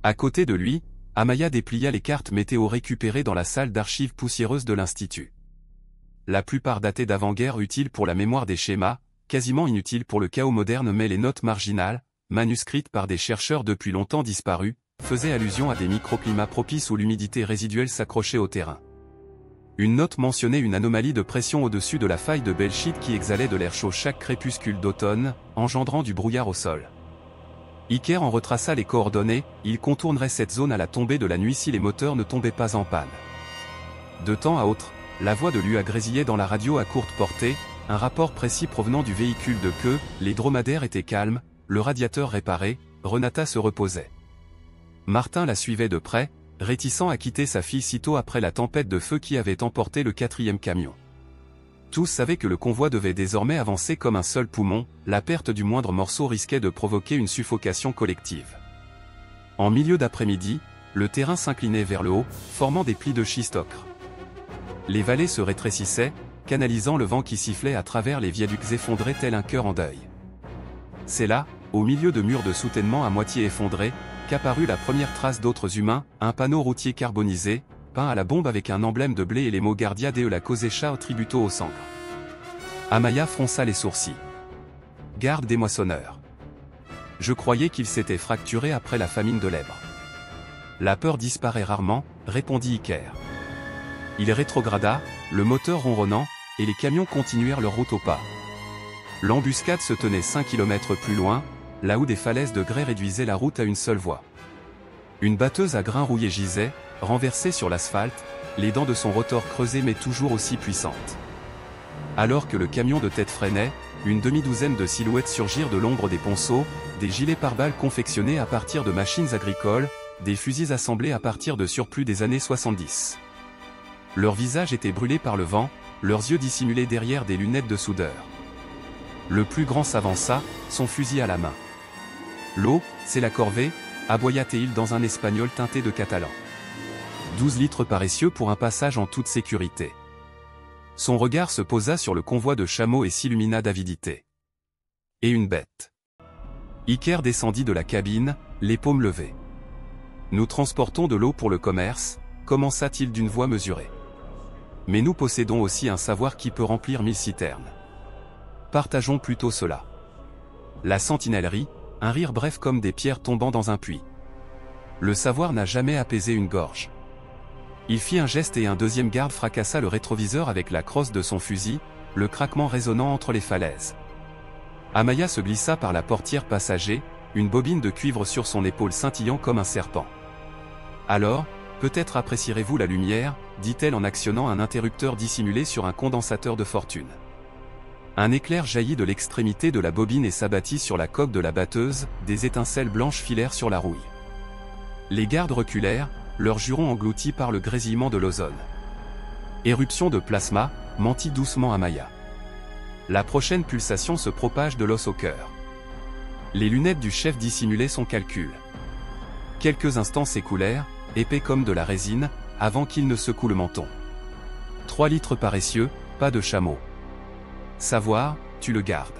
À côté de lui, Amaya déplia les cartes météo récupérées dans la salle d'archives poussiéreuse de l'Institut. La plupart datées d'avant-guerre utiles pour la mémoire des schémas, quasiment inutiles pour le chaos moderne mais les notes marginales, manuscrites par des chercheurs depuis longtemps disparus, faisaient allusion à des microclimats propices où l'humidité résiduelle s'accrochait au terrain. Une note mentionnait une anomalie de pression au-dessus de la faille de Belchite qui exhalait de l'air chaud chaque crépuscule d'automne, engendrant du brouillard au sol. Iker en retraça les coordonnées, il contournerait cette zone à la tombée de la nuit si les moteurs ne tombaient pas en panne. De temps à autre, la voix de Lua grésillait dans la radio à courte portée, un rapport précis provenant du véhicule de queue, les dromadaires étaient calmes, le radiateur réparé, Renata se reposait. Martin la suivait de près, réticent à quitter sa fille sitôt après la tempête de feu qui avait emporté le 4e camion. Tous savaient que le convoi devait désormais avancer comme un seul poumon, la perte du moindre morceau risquait de provoquer une suffocation collective. En milieu d'après-midi, le terrain s'inclinait vers le haut, formant des plis de schiste ocre. Les vallées se rétrécissaient, canalisant le vent qui sifflait à travers les viaducs effondrés tel un cœur en deuil. C'est là, au milieu de murs de soutènement à moitié effondrés, qu'apparut la première trace d'autres humains, un panneau routier carbonisé, peint à la bombe avec un emblème de blé et les mots Guardia de la Cosecha au tributo au sangre. Amaya fronça les sourcils. Garde des moissonneurs. Je croyais qu'il s'était fracturé après la famine de l'Èbre. La peur disparaît rarement, répondit Iker. Il rétrograda, le moteur ronronnant, et les camions continuèrent leur route au pas. L'embuscade se tenait 5 km plus loin, là où des falaises de grès réduisaient la route à une seule voie. Une batteuse à grains rouillés gisait, renversée sur l'asphalte, les dents de son rotor creusées mais toujours aussi puissantes. Alors que le camion de tête freinait, une demi-douzaine de silhouettes surgirent de l'ombre des ponceaux, des gilets pare-balles confectionnés à partir de machines agricoles, des fusils assemblés à partir de surplus des années 70. Leurs visages étaient brûlés par le vent, leurs yeux dissimulés derrière des lunettes de soudeur. Le plus grand s'avança, son fusil à la main. « L'eau, c'est la corvée », aboya-t-il dans un espagnol teinté de catalan. 12 litres paressieux pour un passage en toute sécurité. Son regard se posa sur le convoi de chameaux et s'illumina d'avidité. Et une bête. Iker descendit de la cabine, les paumes levées. « Nous transportons de l'eau pour le commerce », commença-t-il d'une voix mesurée. « Mais nous possédons aussi un savoir qui peut remplir 1000 citernes. Partageons plutôt cela. » La sentinelle rit, un rire bref comme des pierres tombant dans un puits. Le savoir n'a jamais apaisé une gorge. Il fit un geste et un deuxième garde fracassa le rétroviseur avec la crosse de son fusil, le craquement résonnant entre les falaises. Amaya se glissa par la portière passager, une bobine de cuivre sur son épaule scintillant comme un serpent. « Alors, peut-être apprécierez-vous la lumière », dit-elle en actionnant un interrupteur dissimulé sur un condensateur de fortune. Un éclair jaillit de l'extrémité de la bobine et s'abattit sur la coque de la batteuse, des étincelles blanches filèrent sur la rouille. Les gardes reculèrent, leurs jurons engloutis par le grésillement de l'ozone. Éruption de plasma, mentit doucement Amaya. La prochaine pulsation se propage de l'os au cœur. Les lunettes du chef dissimulaient son calcul. Quelques instants s'écoulèrent, épais comme de la résine, avant qu'il ne secoue le menton. 3 litres paressieux, pas de chameau. Savoir, tu le gardes.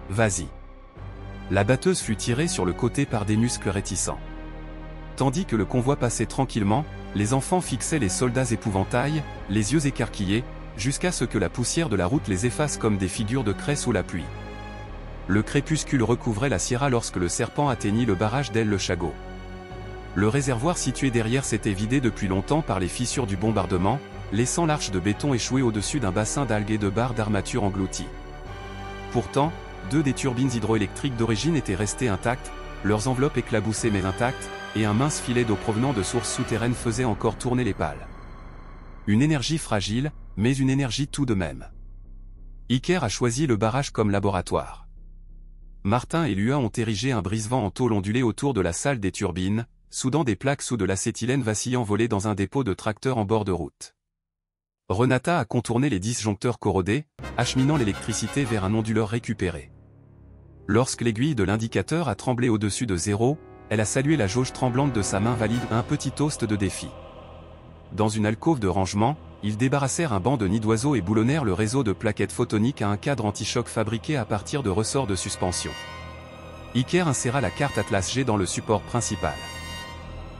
Vas-y. La batteuse fut tirée sur le côté par des muscles réticents. Tandis que le convoi passait tranquillement, les enfants fixaient les soldats épouvantails, les yeux écarquillés, jusqu'à ce que la poussière de la route les efface comme des figures de craie sous la pluie. Le crépuscule recouvrait la sierra lorsque le serpent atteignit le barrage d'El-le-Chago. Le réservoir situé derrière s'était vidé depuis longtemps par les fissures du bombardement, laissant l'arche de béton échouée au-dessus d'un bassin d'algues et de barres d'armature englouties. Pourtant, 2 des turbines hydroélectriques d'origine étaient restées intactes, leurs enveloppes éclaboussées mais intactes, et un mince filet d'eau provenant de sources souterraines faisait encore tourner les pales. Une énergie fragile, mais une énergie tout de même. Iker a choisi le barrage comme laboratoire. Martin et Lua ont érigé un brise-vent en tôle ondulée autour de la salle des turbines, soudant des plaques sous de l'acétylène vacillant volé dans un dépôt de tracteurs en bord de route. Renata a contourné les disjoncteurs corrodés, acheminant l'électricité vers un onduleur récupéré. Lorsque l'aiguille de l'indicateur a tremblé au-dessus de 0, elle a salué la jauge tremblante de sa main valide, un petit toast de défi. Dans une alcôve de rangement, ils débarrassèrent un banc de nid d'oiseaux et boulonnèrent le réseau de plaquettes photoniques à un cadre anti-choc fabriqué à partir de ressorts de suspension. Iker inséra la carte Atlas G dans le support principal.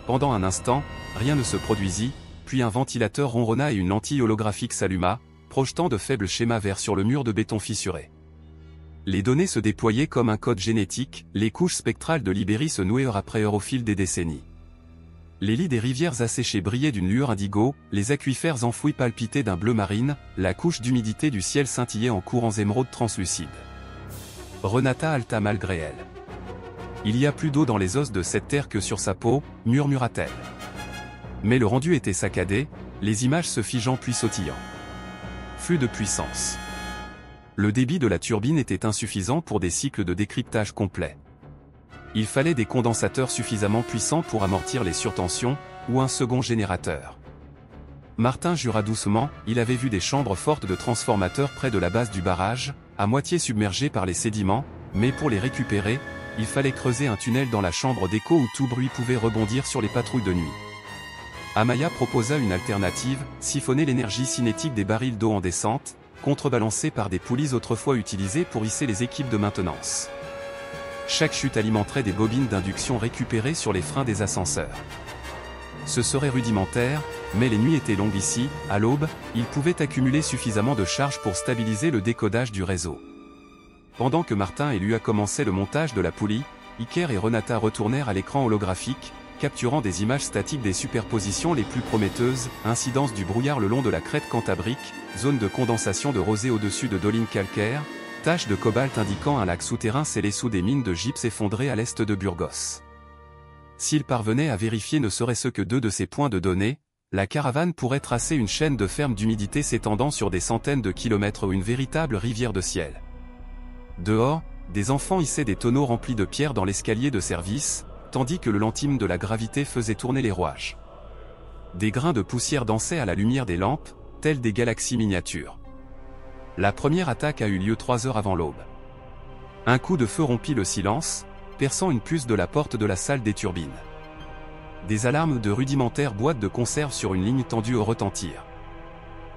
Pendant un instant, rien ne se produisit, puis un ventilateur ronronna et une lentille holographique s'alluma, projetant de faibles schémas verts sur le mur de béton fissuré. Les données se déployaient comme un code génétique, les couches spectrales de l'Ibérie se nouaient heure après heure au fil des décennies. Les lits des rivières asséchées brillaient d'une lueur indigo, les aquifères enfouis palpitaient d'un bleu marine, la couche d'humidité du ciel scintillait en courants émeraudes translucides. Renata halta malgré elle. « Il y a plus d'eau dans les os de cette terre que sur sa peau », murmura-t-elle. Mais le rendu était saccadé, les images se figeant puis sautillant. Flux de puissance. Le débit de la turbine était insuffisant pour des cycles de décryptage complets. Il fallait des condensateurs suffisamment puissants pour amortir les surtensions, ou un second générateur. Martin jura doucement, il avait vu des chambres fortes de transformateurs près de la base du barrage, à moitié submergées par les sédiments, mais pour les récupérer, il fallait creuser un tunnel dans la chambre d'écho où tout bruit pouvait rebondir sur les patrouilles de nuit. Amaya proposa une alternative, siphonner l'énergie cinétique des barils d'eau en descente, contrebalancée par des poulies autrefois utilisées pour hisser les équipes de maintenance. Chaque chute alimenterait des bobines d'induction récupérées sur les freins des ascenseurs. Ce serait rudimentaire, mais les nuits étaient longues ici, à l'aube, ils pouvaient accumuler suffisamment de charge pour stabiliser le décodage du réseau. Pendant que Martin et Lua commençaient le montage de la poulie, Iker et Renata retournèrent à l'écran holographique, capturant des images statiques des superpositions les plus prometteuses, incidence du brouillard le long de la crête cantabrique, zone de condensation de rosée au-dessus de dolines calcaires, taches de cobalt indiquant un lac souterrain scellé sous des mines de gypse effondrées à l'est de Burgos. s'il parvenait à vérifier ne serait-ce que 2 de ces points de données, la caravane pourrait tracer une chaîne de fermes d'humidité s'étendant sur des centaines de kilomètres ou une véritable rivière de ciel. Dehors, des enfants hissaient des tonneaux remplis de pierres dans l'escalier de service, tandis que le lentime de la gravité faisait tourner les rouages. Des grains de poussière dansaient à la lumière des lampes, tels des galaxies miniatures. La première attaque a eu lieu 3 heures avant l'aube. Un coup de feu rompit le silence, perçant une puce de la porte de la salle des turbines. Des alarmes de rudimentaires boîtes de conserve sur une ligne tendue au retentir.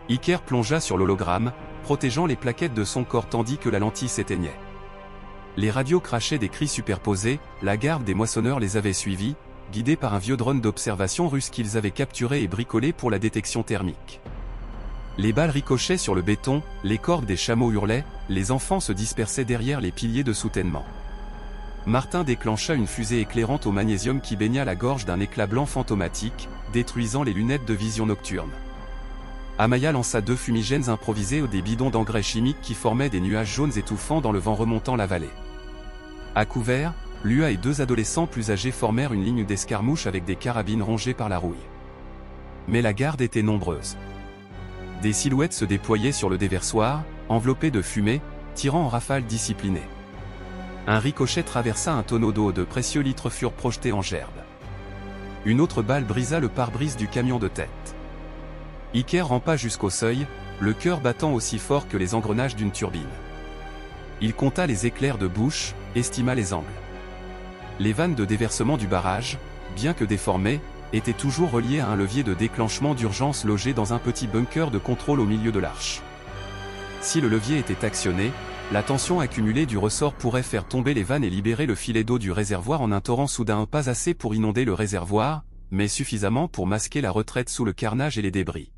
Iker plongea sur l'hologramme, protégeant les plaquettes de son corps tandis que la lentille s'éteignait. Les radios crachaient des cris superposés, la garde des moissonneurs les avait suivis, guidés par un vieux drone d'observation russe qu'ils avaient capturé et bricolé pour la détection thermique. Les balles ricochaient sur le béton, les cordes des chameaux hurlaient, les enfants se dispersaient derrière les piliers de soutènement. Martin déclencha une fusée éclairante au magnésium qui baigna la gorge d'un éclat blanc fantomatique, détruisant les lunettes de vision nocturne. Amaya lança 2 fumigènes improvisés des bidons d'engrais chimiques qui formaient des nuages jaunes étouffants dans le vent remontant la vallée. À couvert, Lua et 2 adolescents plus âgés formèrent une ligne d'escarmouche avec des carabines rongées par la rouille. Mais la garde était nombreuse. Des silhouettes se déployaient sur le déversoir, enveloppées de fumée, tirant en rafales disciplinées. Un ricochet traversa un tonneau d'eau, de précieux litres furent projetés en gerbe. Une autre balle brisa le pare-brise du camion de tête. Iker rampa jusqu'au seuil, le cœur battant aussi fort que les engrenages d'une turbine. Il compta les éclairs de bouche, estima les angles. Les vannes de déversement du barrage, bien que déformées, étaient toujours reliées à un levier de déclenchement d'urgence logé dans un petit bunker de contrôle au milieu de l'arche. Si le levier était actionné, la tension accumulée du ressort pourrait faire tomber les vannes et libérer le filet d'eau du réservoir en un torrent soudain, pas assez pour inonder le réservoir, mais suffisamment pour masquer la retraite sous le carnage et les débris.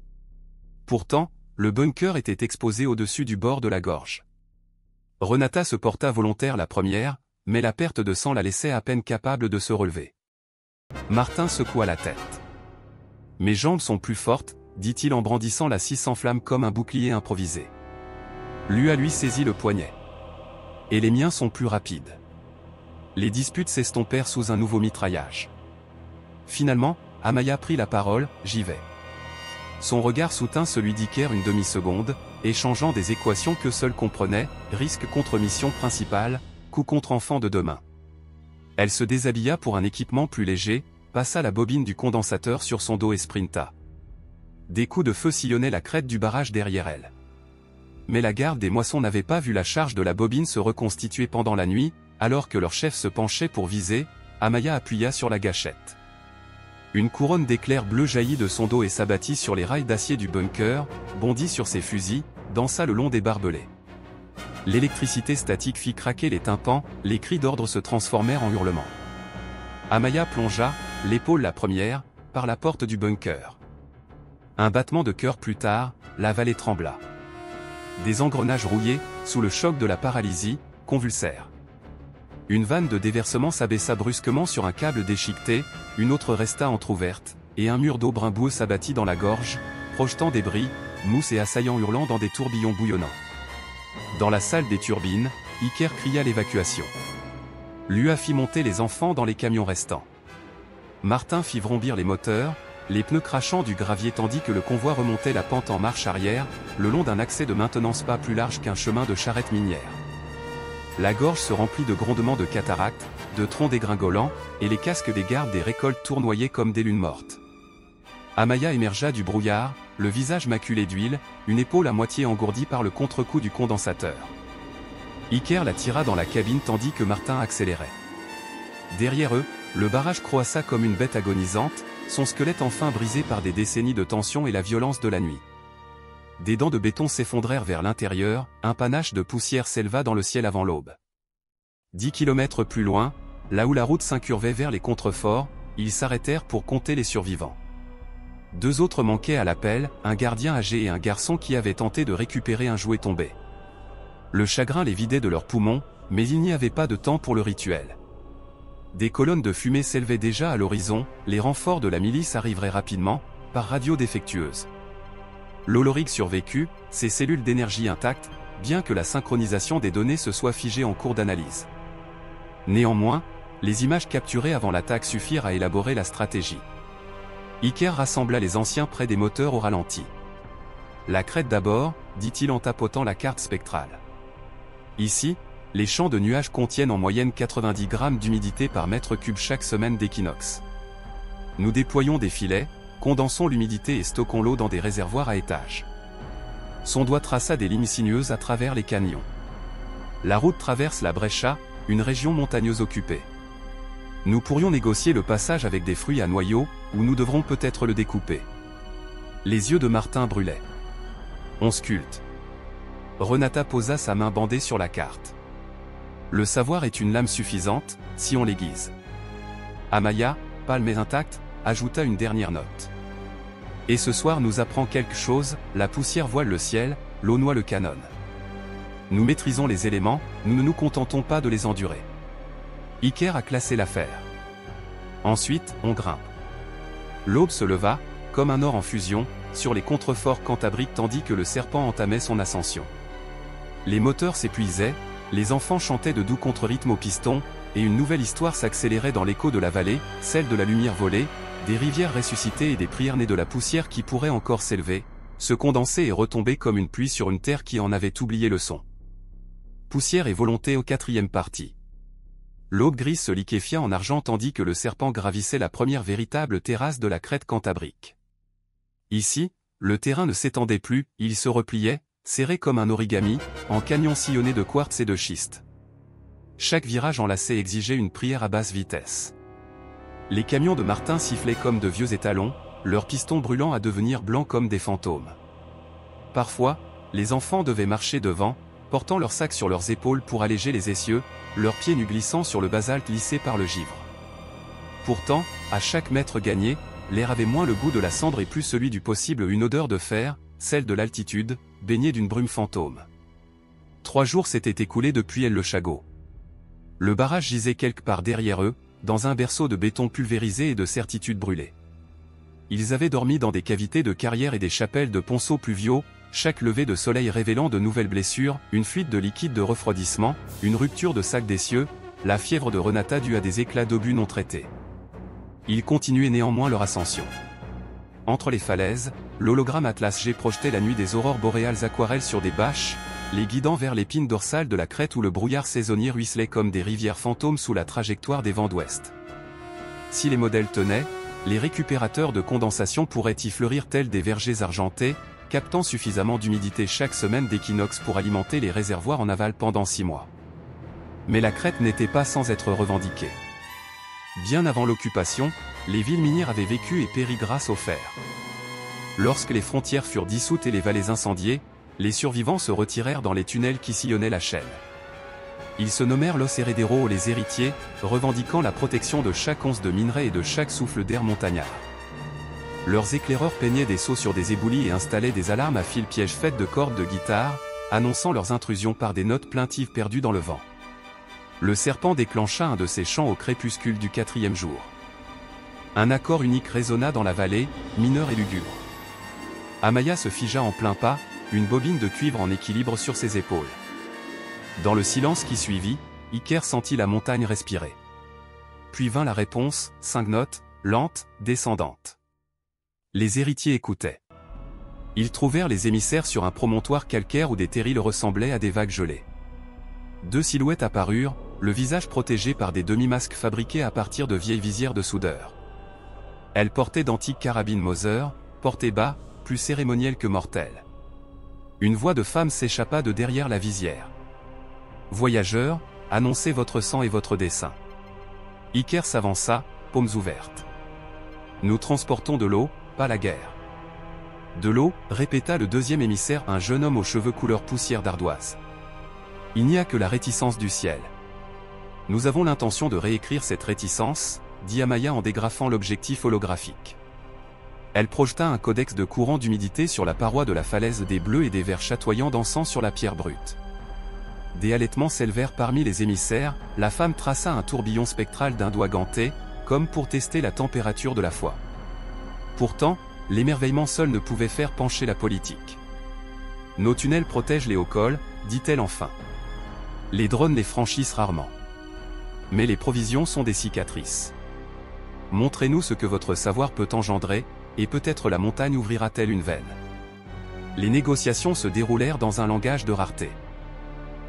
Pourtant, le bunker était exposé au-dessus du bord de la gorge. Renata se porta volontaire la première, mais la perte de sang la laissait à peine capable de se relever. Martin secoua la tête. « Mes jambes sont plus fortes, dit-il en brandissant la scie sans flamme comme un bouclier improvisé. Lua lui saisit le poignet. « Et les miens sont plus rapides. » Les disputes s'estompèrent sous un nouveau mitraillage. Finalement, Amaya prit la parole, « J'y vais. » Son regard soutint celui d'Iker une demi-seconde, échangeant des équations que seul comprenait, risque contre mission principale, coup contre enfant de demain. Elle se déshabilla pour un équipement plus léger, passa la bobine du condensateur sur son dos et sprinta. Des coups de feu sillonnaient la crête du barrage derrière elle. Mais la garde des moissons n'avait pas vu la charge de la bobine se reconstituer pendant la nuit, alors que leur chef se penchait pour viser, Amaya appuya sur la gâchette. Une couronne d'éclairs bleus jaillit de son dos et s'abattit sur les rails d'acier du bunker, bondit sur ses fusils, dansa le long des barbelés. L'électricité statique fit craquer les tympans, les cris d'ordre se transformèrent en hurlements. Amaya plongea, l'épaule la première, par la porte du bunker. Un battement de cœur plus tard, la vallée trembla. Des engrenages rouillés, sous le choc de la paralysie, convulsèrent. Une vanne de déversement s'abaissa brusquement sur un câble déchiqueté, une autre resta entr'ouverte, et un mur d'eau brun boueux s'abattit dans la gorge, projetant débris, mousse et assaillants hurlant dans des tourbillons bouillonnants. Dans la salle des turbines, Iker cria l'évacuation. Lua fit monter les enfants dans les camions restants. Martin fit vrombir les moteurs, les pneus crachant du gravier tandis que le convoi remontait la pente en marche arrière, le long d'un accès de maintenance pas plus large qu'un chemin de charrette minière. La gorge se remplit de grondements de cataractes, de troncs dégringolants, et les casques des gardes des récoltes tournoyaient comme des lunes mortes. Amaya émergea du brouillard, le visage maculé d'huile, une épaule à moitié engourdie par le contre-coup du condensateur. Iker la tira dans la cabine tandis que Martin accélérait. Derrière eux, le barrage croissa comme une bête agonisante, son squelette enfin brisé par des décennies de tension et la violence de la nuit. Des dents de béton s'effondrèrent vers l'intérieur, un panache de poussière s'éleva dans le ciel avant l'aube. 10 kilomètres plus loin, là où la route s'incurvait vers les contreforts, ils s'arrêtèrent pour compter les survivants. 2 autres manquaient à l'appel, un gardien âgé et un garçon qui avait tenté de récupérer un jouet tombé. Le chagrin les vidait de leurs poumons, mais il n'y avait pas de temps pour le rituel. Des colonnes de fumée s'élevaient déjà à l'horizon, les renforts de la milice arriveraient rapidement, par radio défectueuse. L'Holoric survécut, ses cellules d'énergie intactes, bien que la synchronisation des données se soit figée en cours d'analyse. Néanmoins, Les images capturées avant l'attaque suffirent à élaborer la stratégie. Iker rassembla les anciens près des moteurs au ralenti. La crête d'abord, dit-il en tapotant la carte spectrale. Ici, les champs de nuages contiennent en moyenne 90 grammes d'humidité par mètre cube chaque semaine d'équinoxe. Nous déployons des filets, condensons l'humidité et stockons l'eau dans des réservoirs à étages. Son doigt traça des lignes sinueuses à travers les canyons. La route traverse la Brescia, une région montagneuse occupée. Nous pourrions négocier le passage avec des fruits à noyaux, ou nous devrons peut-être le découper. Les yeux de Martin brûlaient. On sculpte. Renata posa sa main bandée sur la carte. Le savoir est une lame suffisante, si on l'aiguise. Amaya, palme et intacte, ajouta une dernière note. Et ce soir nous apprend quelque chose, la poussière voile le ciel, l'eau noie le canon. Nous maîtrisons les éléments, nous ne nous contentons pas de les endurer. Iker a classé l'affaire. Ensuite, on grimpe. L'aube se leva, comme un or en fusion, sur les contreforts cantabriques tandis que le serpent entamait son ascension. Les moteurs s'épuisaient, les enfants chantaient de doux contre-rythmes au piston, et une nouvelle histoire s'accélérait dans l'écho de la vallée, celle de la lumière volée, des rivières ressuscitées et des prières nées de la poussière qui pourrait encore s'élever, se condenser et retomber comme une pluie sur une terre qui en avait oublié le son. Poussière et volonté au 4e parti. L'aube grise se liquéfia en argent tandis que le serpent gravissait la première véritable terrasse de la crête cantabrique. Ici, le terrain ne s'étendait plus, il se repliait, serré comme un origami, en canyon sillonné de quartz et de schiste. Chaque virage enlacé exigeait une prière à basse vitesse. Les camions de Martin sifflaient comme de vieux étalons, leurs pistons brûlant à devenir blancs comme des fantômes. Parfois, les enfants devaient marcher devant, portant leurs sacs sur leurs épaules pour alléger les essieux, leurs pieds nus glissant sur le basalte lissé par le givre. Pourtant, à chaque mètre gagné, l'air avait moins le goût de la cendre et plus celui du possible, une odeur de fer, celle de l'altitude, baignée d'une brume fantôme. 3 jours s'étaient écoulés depuis El Le Chagot. Le barrage gisait quelque part derrière eux, dans un berceau de béton pulvérisé et de certitude brûlée. Ils avaient dormi dans des cavités de carrières et des chapelles de ponceaux pluviaux, chaque lever de soleil révélant de nouvelles blessures, une fuite de liquide de refroidissement, une rupture de sac d'essieu, la fièvre de Renata due à des éclats d'obus non traités. Ils continuaient néanmoins leur ascension. Entre les falaises, l'hologramme Atlas G projetait la nuit des aurores boréales aquarelles sur des bâches, les guidant vers l'épine dorsale de la crête où le brouillard saisonnier ruisselait comme des rivières fantômes sous la trajectoire des vents d'ouest. Si les modèles tenaient, les récupérateurs de condensation pourraient y fleurir tels des vergers argentés, captant suffisamment d'humidité chaque semaine d'équinoxe pour alimenter les réservoirs en aval pendant 6 mois. Mais la crête n'était pas sans être revendiquée. Bien avant l'occupation, les villes minières avaient vécu et péri grâce au fer. Lorsque les frontières furent dissoutes et les vallées incendiées, les survivants se retirèrent dans les tunnels qui sillonnaient la chaîne. Ils se nommèrent Los Herederos, les héritiers, revendiquant la protection de chaque once de minerai et de chaque souffle d'air montagnard. Leurs éclaireurs peignaient des seaux sur des éboulis et installaient des alarmes à fil-piège faites de cordes de guitare, annonçant leurs intrusions par des notes plaintives perdues dans le vent. Le serpent déclencha un de ses chants au crépuscule du 4e jour. Un accord unique résonna dans la vallée, mineur et lugubre. Amaya se figea en plein pas, une bobine de cuivre en équilibre sur ses épaules. Dans le silence qui suivit, Iker sentit la montagne respirer. Puis vint la réponse, 5 notes, lentes, descendantes. Les héritiers écoutaient. Ils trouvèrent les émissaires sur un promontoire calcaire où des terrils ressemblaient à des vagues gelées. 2 silhouettes apparurent, le visage protégé par des demi-masques fabriqués à partir de vieilles visières de soudeurs. Elles portaient d'antiques carabines Mauser, portées bas, plus cérémonielles que mortelles. Une voix de femme s'échappa de derrière la visière. « Voyageurs, annoncez votre sang et votre dessein. » Iker s'avança, paumes ouvertes. « Nous transportons de l'eau, pas la guerre. » De l'eau, répéta le 2e émissaire, un jeune homme aux cheveux couleur poussière d'ardoise. Il n'y a que la réticence du ciel. Nous avons l'intention de réécrire cette réticence, dit Amaya en dégrafant l'objectif holographique. Elle projeta un codex de courant d'humidité sur la paroi de la falaise, des bleus et des verts chatoyants dansant sur la pierre brute. Des halètements s'élevèrent parmi les émissaires, la femme traça un tourbillon spectral d'un doigt ganté, comme pour tester la température de la foi. Pourtant, l'émerveillement seul ne pouvait faire pencher la politique. Nos tunnels protègent les hauts cols, dit-elle enfin. Les drones les franchissent rarement. mais les provisions sont des cicatrices. Montrez-nous ce que votre savoir peut engendrer, et peut-être la montagne ouvrira-t-elle une veine. Les négociations se déroulèrent dans un langage de rareté.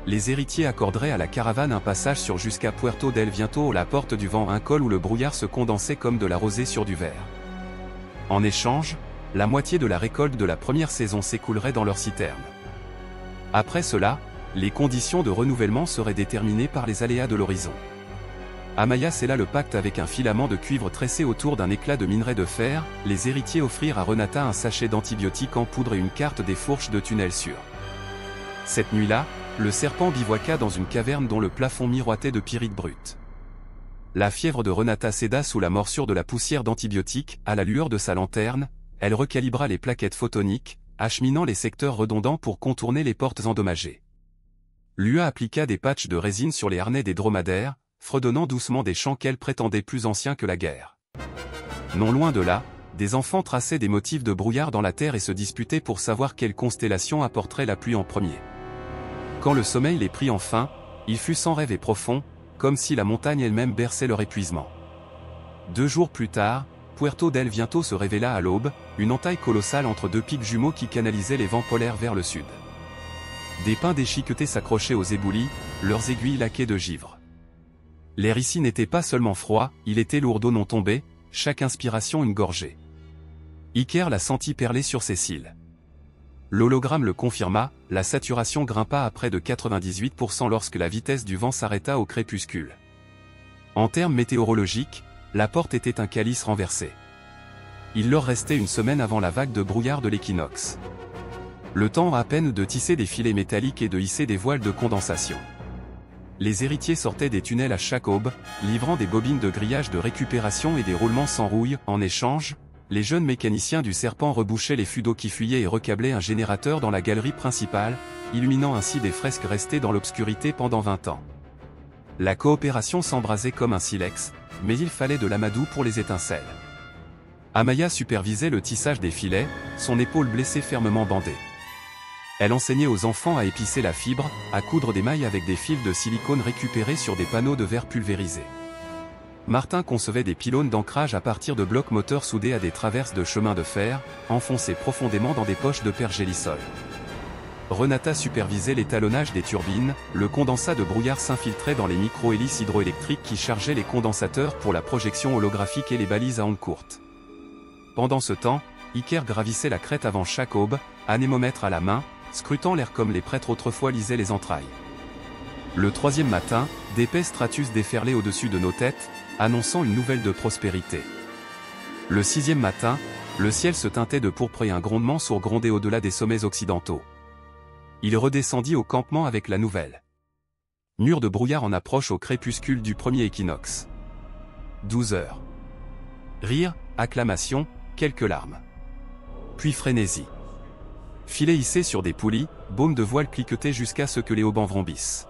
Les héritiers accorderaient à la caravane un passage sur jusqu'à Puerto del Viento, la porte du vent, un col où le brouillard se condensait comme de la rosée sur du verre. En échange, la moitié de la récolte de la première saison s'écoulerait dans leur citerne. Après cela, les conditions de renouvellement seraient déterminées par les aléas de l'horizon. Amaya scella le pacte avec un filament de cuivre tressé autour d'un éclat de minerai de fer. Les héritiers offrirent à Renata un sachet d'antibiotiques en poudre et une carte des fourches de tunnel sûrs. Cette nuit-là, le serpent bivouaqua dans une caverne dont le plafond miroitait de pyrite brute. La fièvre de Renata céda sous la morsure de la poussière d'antibiotiques. À la lueur de sa lanterne, elle recalibra les plaquettes photoniques, acheminant les secteurs redondants pour contourner les portes endommagées. Lua appliqua des patchs de résine sur les harnais des dromadaires, fredonnant doucement des chants qu'elle prétendait plus anciens que la guerre. Non loin de là, des enfants traçaient des motifs de brouillard dans la terre et se disputaient pour savoir quelle constellation apporterait la pluie en premier. Quand le sommeil les prit enfin, il fut sans rêve et profond, comme si la montagne elle-même berçait leur épuisement. 2 jours plus tard, Puerto del Viento se révéla à l'aube, une entaille colossale entre 2 pics jumeaux qui canalisaient les vents polaires vers le sud. Des pins déchiquetés s'accrochaient aux éboulis, leurs aiguilles laquées de givre. L'air ici n'était pas seulement froid, il était lourd d'eau non tombée, chaque inspiration une gorgée. Iker la sentit perler sur ses cils. L'hologramme le confirma, la saturation grimpa à près de 98% lorsque la vitesse du vent s'arrêta au crépuscule. En termes météorologiques, la porte était un calice renversé. Il leur restait une semaine avant la vague de brouillard de l'équinoxe. Le temps à peine de tisser des filets métalliques et de hisser des voiles de condensation. Les héritiers sortaient des tunnels à chaque aube, livrant des bobines de grillage de récupération et des roulements sans rouille. En échange, les jeunes mécaniciens du serpent rebouchaient les fûts d'eau qui fuyaient et recablaient un générateur dans la galerie principale, illuminant ainsi des fresques restées dans l'obscurité pendant 20 ans. La coopération s'embrasait comme un silex, mais il fallait de l'amadou pour les étincelles. Amaya supervisait le tissage des filets, son épaule blessée fermement bandée. Elle enseignait aux enfants à épicer la fibre, à coudre des mailles avec des fils de silicone récupérés sur des panneaux de verre pulvérisés. Martin concevait des pylônes d'ancrage à partir de blocs moteurs soudés à des traverses de chemin de fer, enfoncés profondément dans des poches de pergélisol. Renata supervisait l'étalonnage des turbines, le condensat de brouillard s'infiltrait dans les micro-hélices hydroélectriques qui chargeaient les condensateurs pour la projection holographique et les balises à ondes courtes. Pendant ce temps, Iker gravissait la crête avant chaque aube, anémomètre à la main, scrutant l'air comme les prêtres autrefois lisaient les entrailles. Le 3e matin, d'épais stratus déferlaient au-dessus de nos têtes, annonçant une nouvelle de prospérité. Le 6e matin, le ciel se teintait de pourpre et un grondement sourd grondait au-delà des sommets occidentaux. Il redescendit au campement avec la nouvelle. Mur de brouillard en approche au crépuscule du premier équinoxe. 12 heures. Rire, acclamation, quelques larmes. Puis frénésie. Filets hissés sur des poulies, baumes de voile cliquetaient jusqu'à ce que les haubans vrombissent.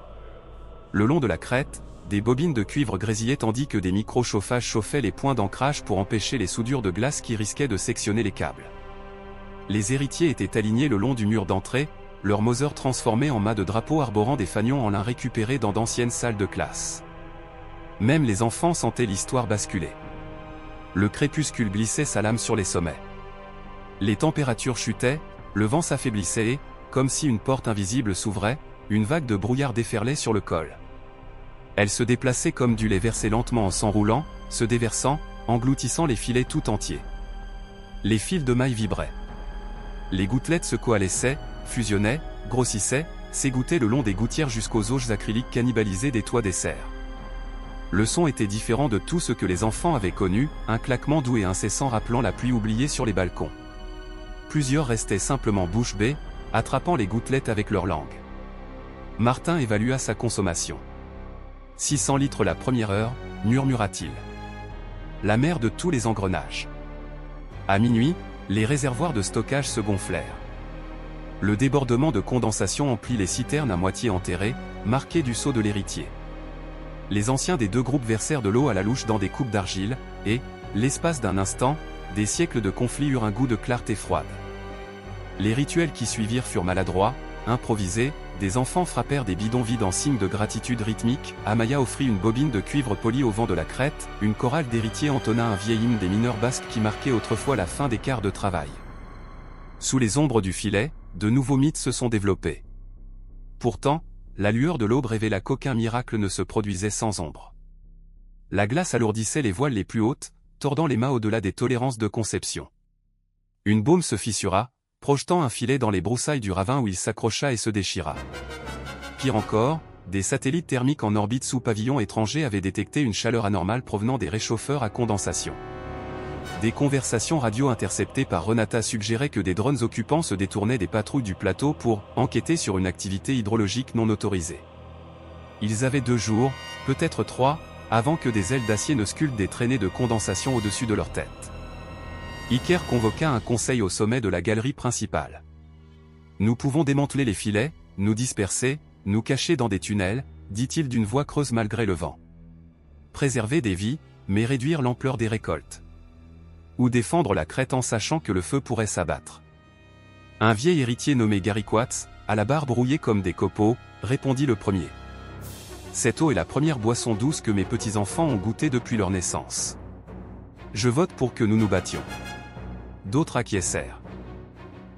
Le long de la crête, des bobines de cuivre grésillaient tandis que des micro-chauffages chauffaient les points d'ancrage pour empêcher les soudures de glace qui risquaient de sectionner les câbles. Les héritiers étaient alignés le long du mur d'entrée, leurs Mauser transformés en mâts de drapeaux arborant des fanions en lin récupérés dans d'anciennes salles de classe. Même les enfants sentaient l'histoire basculer. Le crépuscule glissait sa lame sur les sommets. Les températures chutaient, le vent s'affaiblissait et, comme si une porte invisible s'ouvrait, une vague de brouillard déferlait sur le col. Elle se déplaçait comme du lait versé lentement en s'enroulant, se déversant, engloutissant les filets tout entiers. Les fils de mailles vibraient. Les gouttelettes se coalesçaient, fusionnaient, grossissaient, s'égouttaient le long des gouttières jusqu'aux auges acryliques cannibalisées des toits des serres. Le son était différent de tout ce que les enfants avaient connu, un claquement doux et incessant rappelant la pluie oubliée sur les balcons. Plusieurs restaient simplement bouche bée, attrapant les gouttelettes avec leur langue. Martin évalua sa consommation. 600 litres la première heure, murmura-t-il. La mère de tous les engrenages. À minuit, les réservoirs de stockage se gonflèrent. Le débordement de condensation emplit les citernes à moitié enterrées, marquées du sceau de l'héritier. Les anciens des 2 groupes versèrent de l'eau à la louche dans des coupes d'argile, et, l'espace d'un instant, des siècles de conflits eurent un goût de clarté froide. Les rituels qui suivirent furent maladroits, improvisée, des enfants frappèrent des bidons vides en signe de gratitude rythmique, Amaya offrit une bobine de cuivre poli au vent de la crête, une chorale d'héritiers entonna un vieil hymne des mineurs basques qui marquait autrefois la fin des quarts de travail. Sous les ombres du filet, de nouveaux mythes se sont développés. Pourtant, la lueur de l'aube révéla qu'aucun miracle ne se produisait sans ombre. La glace alourdissait les voiles les plus hautes, tordant les mâts au-delà des tolérances de conception. Une baume se fissura, projetant un filet dans les broussailles du ravin où il s'accrocha et se déchira. Pire encore, des satellites thermiques en orbite sous pavillon étranger avaient détecté une chaleur anormale provenant des réchauffeurs à condensation. Des conversations radio interceptées par Renata suggéraient que des drones occupants se détournaient des patrouilles du plateau pour enquêter sur une activité hydrologique non autorisée. Ils avaient 2 jours, peut-être 3, avant que des ailes d'acier ne sculptent des traînées de condensation au-dessus de leur tête. Iker convoqua un conseil au sommet de la galerie principale. Nous pouvons démanteler les filets, nous disperser, nous cacher dans des tunnels, dit-il d'une voix creuse malgré le vent. Préserver des vies, mais réduire l'ampleur des récoltes. Ou défendre la crête en sachant que le feu pourrait s'abattre. Un vieil héritier nommé Gariquatz, à la barbe rouillée comme des copeaux, répondit le premier. Cette eau est la première boisson douce que mes petits-enfants ont goûtée depuis leur naissance. Je vote pour que nous nous battions. D'autres acquiescèrent.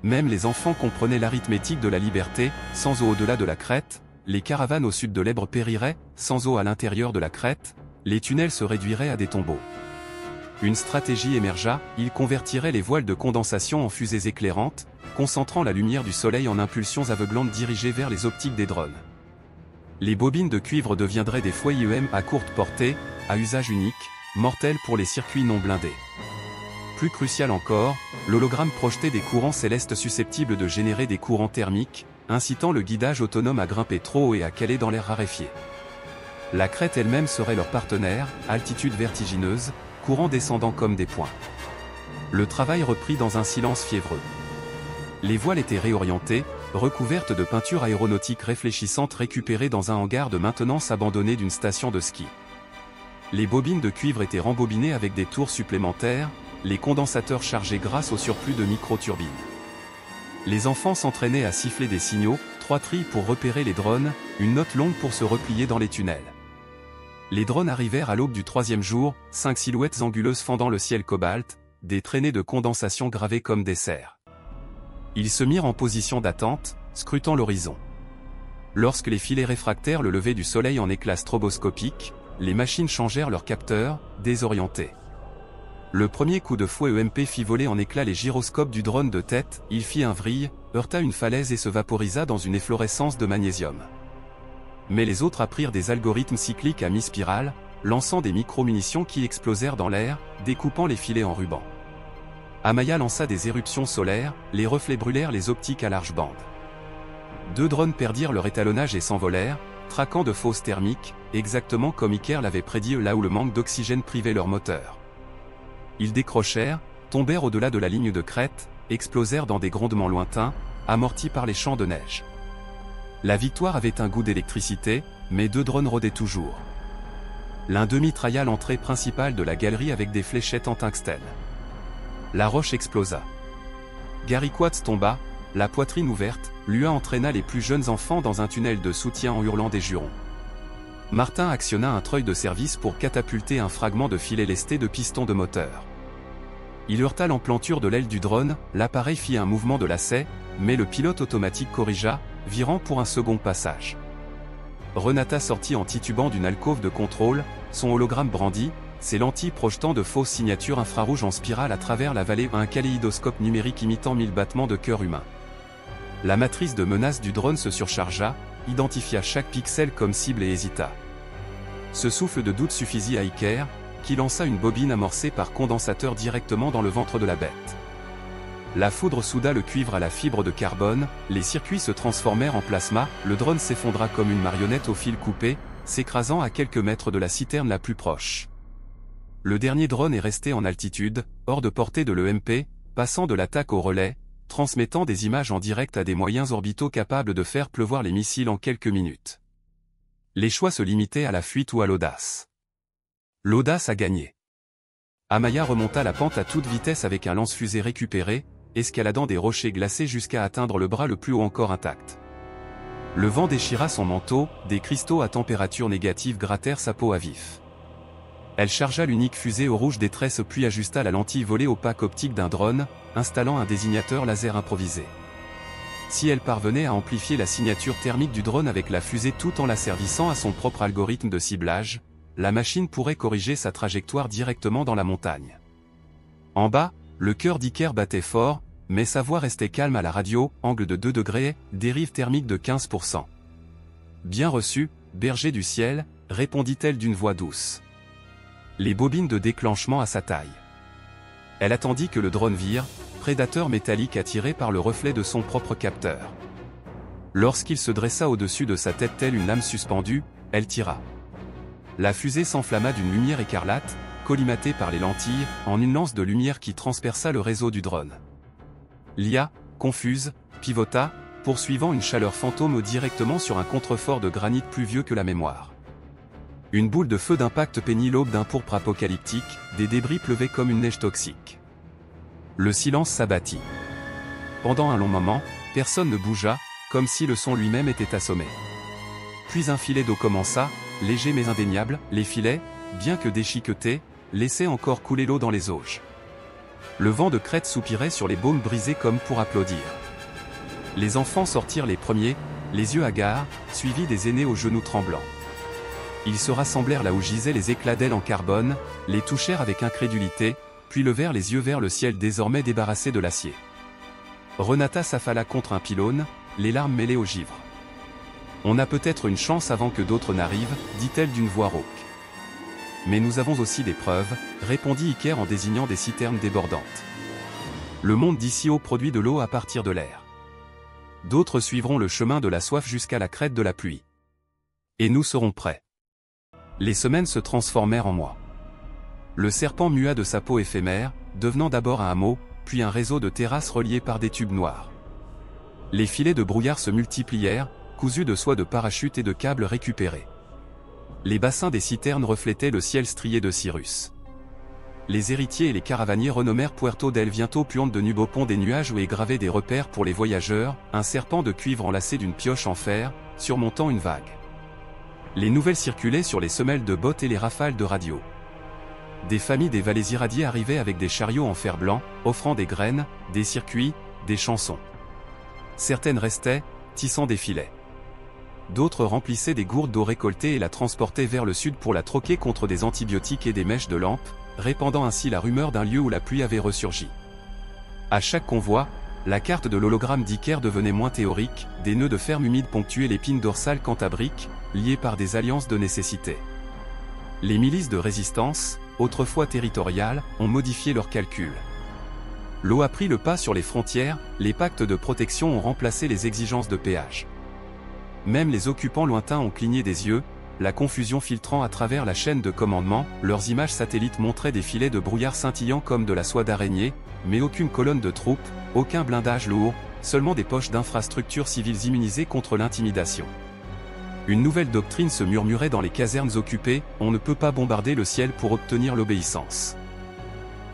Même les enfants comprenaient l'arithmétique de la liberté, sans eau au-delà de la crête, les caravanes au sud de l'Èbre périraient, sans eau à l'intérieur de la crête, les tunnels se réduiraient à des tombeaux. Une stratégie émergea, ils convertiraient les voiles de condensation en fusées éclairantes, concentrant la lumière du soleil en impulsions aveuglantes dirigées vers les optiques des drones. Les bobines de cuivre deviendraient des fouets IEM à courte portée, à usage unique, mortels pour les circuits non blindés. Plus crucial encore, l'hologramme projetait des courants célestes susceptibles de générer des courants thermiques, incitant le guidage autonome à grimper trop haut et à caler dans l'air raréfié. La crête elle-même serait leur partenaire, altitude vertigineuse, courant descendant comme des points. Le travail reprit dans un silence fiévreux. Les voiles étaient réorientées, recouvertes de peintures aéronautiques réfléchissantes récupérées dans un hangar de maintenance abandonné d'une station de ski. Les bobines de cuivre étaient rembobinées avec des tours supplémentaires, les condensateurs chargés grâce au surplus de micro-turbines. Les enfants s'entraînaient à siffler des signaux, 3 trilles pour repérer les drones, une note longue pour se replier dans les tunnels. Les drones arrivèrent à l'aube du 3e jour, 5 silhouettes anguleuses fendant le ciel cobalt, des traînées de condensation gravées comme des cerfs. Ils se mirent en position d'attente, scrutant l'horizon. Lorsque les filets réfractèrent le lever du soleil en éclats stroboscopiques, les machines changèrent leurs capteurs, désorientés. Le premier coup de fouet EMP fit voler en éclats les gyroscopes du drone de tête, il fit un vrille, heurta une falaise et se vaporisa dans une efflorescence de magnésium. Mais les autres apprirent des algorithmes cycliques à mi-spirale, lançant des micro-munitions qui explosèrent dans l'air, découpant les filets en rubans. Amaya lança des éruptions solaires, les reflets brûlèrent les optiques à large bande. 2 drones perdirent leur étalonnage et s'envolèrent, traquant de fausses thermiques, exactement comme Iker l'avait prédit là où le manque d'oxygène privait leur moteur. Ils décrochèrent, tombèrent au-delà de la ligne de crête, explosèrent dans des grondements lointains, amortis par les champs de neige. La victoire avait un goût d'électricité, mais 2 drones rôdaient toujours. L'un d'eux mitrailla l'entrée principale de la galerie avec des fléchettes en tungstène. La roche explosa. Gariquatz tomba, la poitrine ouverte, Lua entraîna les plus jeunes enfants dans un tunnel de soutien en hurlant des jurons. Martin actionna un treuil de service pour catapulter un fragment de filet lesté de piston de moteur. Il heurta l'emplanture de l'aile du drone, l'appareil fit un mouvement de lacet, mais le pilote automatique corrigea, virant pour un second passage. Renata sortit en titubant d'une alcôve de contrôle, son hologramme brandi, ses lentilles projetant de fausses signatures infrarouges en spirale à travers la vallée, un kaléidoscope numérique imitant 1000 battements de cœur humain. La matrice de menace du drone se surchargea, identifia chaque pixel comme cible et hésita. Ce souffle de doute suffisit à Iker, qui lança une bobine amorcée par condensateur directement dans le ventre de la bête. La foudre souda le cuivre à la fibre de carbone, les circuits se transformèrent en plasma, le drone s'effondra comme une marionnette au fil coupé, s'écrasant à quelques mètres de la citerne la plus proche. Le dernier drone est resté en altitude, hors de portée de l'EMP, passant de l'attaque au relais, transmettant des images en direct à des moyens orbitaux capables de faire pleuvoir les missiles en quelques minutes. Les choix se limitaient à la fuite ou à l'audace. L'audace a gagné. Amaya remonta la pente à toute vitesse avec un lance-fusée récupéré, escaladant des rochers glacés jusqu'à atteindre le bras le plus haut encore intact. Le vent déchira son manteau, des cristaux à température négative grattèrent sa peau à vif. Elle chargea l'unique fusée au rouge des tresses puis ajusta la lentille volée au pack optique d'un drone, installant un désignateur laser improvisé. Si elle parvenait à amplifier la signature thermique du drone avec la fusée tout en la servissant à son propre algorithme de ciblage, la machine pourrait corriger sa trajectoire directement dans la montagne. En bas, le cœur d'Iker battait fort, mais sa voix restait calme à la radio, angle de 2 degrés, dérive thermique de 15%. Bien reçu, berger du ciel, répondit-elle d'une voix douce. Les bobines de déclenchement à sa taille. Elle attendit que le drone vire, prédateur métallique attiré par le reflet de son propre capteur. Lorsqu'il se dressa au-dessus de sa tête telle une lame suspendue, elle tira. La fusée s'enflamma d'une lumière écarlate, collimatée par les lentilles, en une lance de lumière qui transperça le réseau du drone. L'IA, confuse, pivota, poursuivant une chaleur fantôme directement sur un contrefort de granit plus vieux que la mémoire. Une boule de feu d'impact peignit l'aube d'un pourpre apocalyptique, des débris pleuvaient comme une neige toxique. Le silence s'abattit. Pendant un long moment, personne ne bougea, comme si le son lui-même était assommé. Puis un filet d'eau commença, léger mais indéniable, les filets, bien que déchiquetés, laissaient encore couler l'eau dans les auges. Le vent de crête soupirait sur les baumes brisés comme pour applaudir. Les enfants sortirent les premiers, les yeux hagards, suivis des aînés aux genoux tremblants. Ils se rassemblèrent là où gisaient les éclats d'ailes en carbone, les touchèrent avec incrédulité, puis levèrent les yeux vers le ciel désormais débarrassé de l'acier. Renata s'affala contre un pylône, les larmes mêlées au givre. « On a peut-être une chance avant que d'autres n'arrivent, dit-elle d'une voix rauque. Mais nous avons aussi des preuves, répondit Iker en désignant des citernes débordantes. Le monde d'ici haut produit de l'eau à partir de l'air. D'autres suivront le chemin de la soif jusqu'à la crête de la pluie. Et nous serons prêts. Les semaines se transformèrent en mois. Le serpent mua de sa peau éphémère, devenant d'abord un hameau, puis un réseau de terrasses reliées par des tubes noirs. Les filets de brouillard se multiplièrent, cousus de soie de parachute et de câbles récupérés. Les bassins des citernes reflétaient le ciel strié de Cyrus. Les héritiers et les caravaniers renommèrent Puerto del Viento Puente de Nubopont des nuages où est gravé des repères pour les voyageurs, un serpent de cuivre enlacé d'une pioche en fer, surmontant une vague. Les nouvelles circulaient sur les semelles de bottes et les rafales de radio. Des familles des vallées irradiées arrivaient avec des chariots en fer blanc, offrant des graines, des circuits, des chansons. Certaines restaient, tissant des filets. D'autres remplissaient des gourdes d'eau récoltée et la transportaient vers le sud pour la troquer contre des antibiotiques et des mèches de lampe, répandant ainsi la rumeur d'un lieu où la pluie avait ressurgi. À chaque convoi, la carte de l'hologramme d'Iker devenait moins théorique, des nœuds de ferme humides ponctuaient l'épine dorsale cantabrique, liés par des alliances de nécessité. Les milices de résistance, autrefois territoriales, ont modifié leurs calculs. L'eau a pris le pas sur les frontières, les pactes de protection ont remplacé les exigences de péage. Même les occupants lointains ont cligné des yeux, la confusion filtrant à travers la chaîne de commandement, leurs images satellites montraient des filets de brouillard scintillant comme de la soie d'araignée, mais aucune colonne de troupes, aucun blindage lourd, seulement des poches d'infrastructures civiles immunisées contre l'intimidation. Une nouvelle doctrine se murmurait dans les casernes occupées, on ne peut pas bombarder le ciel pour obtenir l'obéissance.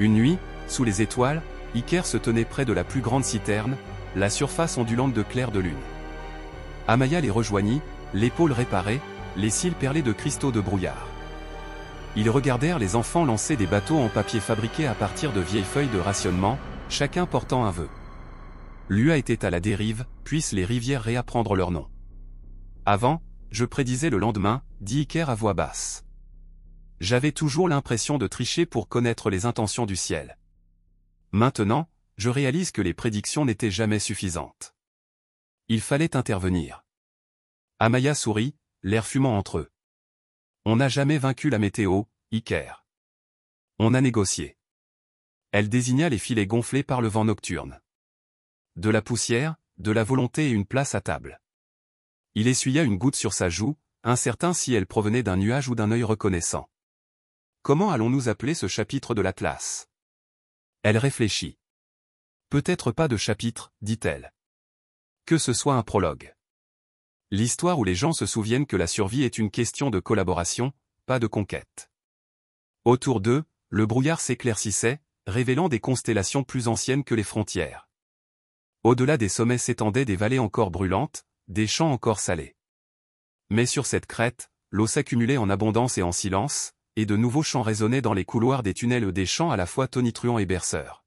Une nuit, sous les étoiles, Iker se tenait près de la plus grande citerne, la surface ondulante de clair de lune. Amaya les rejoignit, l'épaule réparée, les cils perlés de cristaux de brouillard. Ils regardèrent les enfants lancer des bateaux en papier fabriqués à partir de vieilles feuilles de rationnement, chacun portant un vœu. L'UA était à la dérive, puissent les rivières réapprendre leur nom. Avant, je prédisais le lendemain, dit Iker à voix basse. J'avais toujours l'impression de tricher pour connaître les intentions du ciel. Maintenant, je réalise que les prédictions n'étaient jamais suffisantes. Il fallait intervenir. Amaya sourit, l'air fumant entre eux. On n'a jamais vaincu la météo, Iker. On a négocié. Elle désigna les filets gonflés par le vent nocturne. De la poussière, de la volonté et une place à table. Il essuya une goutte sur sa joue, incertain si elle provenait d'un nuage ou d'un œil reconnaissant. Comment allons-nous appeler ce chapitre de l'Atlas? Elle réfléchit. Peut-être pas de chapitre, dit-elle. Que ce soit un prologue. L'histoire où les gens se souviennent que la survie est une question de collaboration, pas de conquête. Autour d'eux, le brouillard s'éclaircissait, révélant des constellations plus anciennes que les frontières. Au-delà des sommets s'étendaient des vallées encore brûlantes, des champs encore salés. Mais sur cette crête, l'eau s'accumulait en abondance et en silence, et de nouveaux chants résonnaient dans les couloirs des tunnels des chants à la fois tonitruants et berceurs.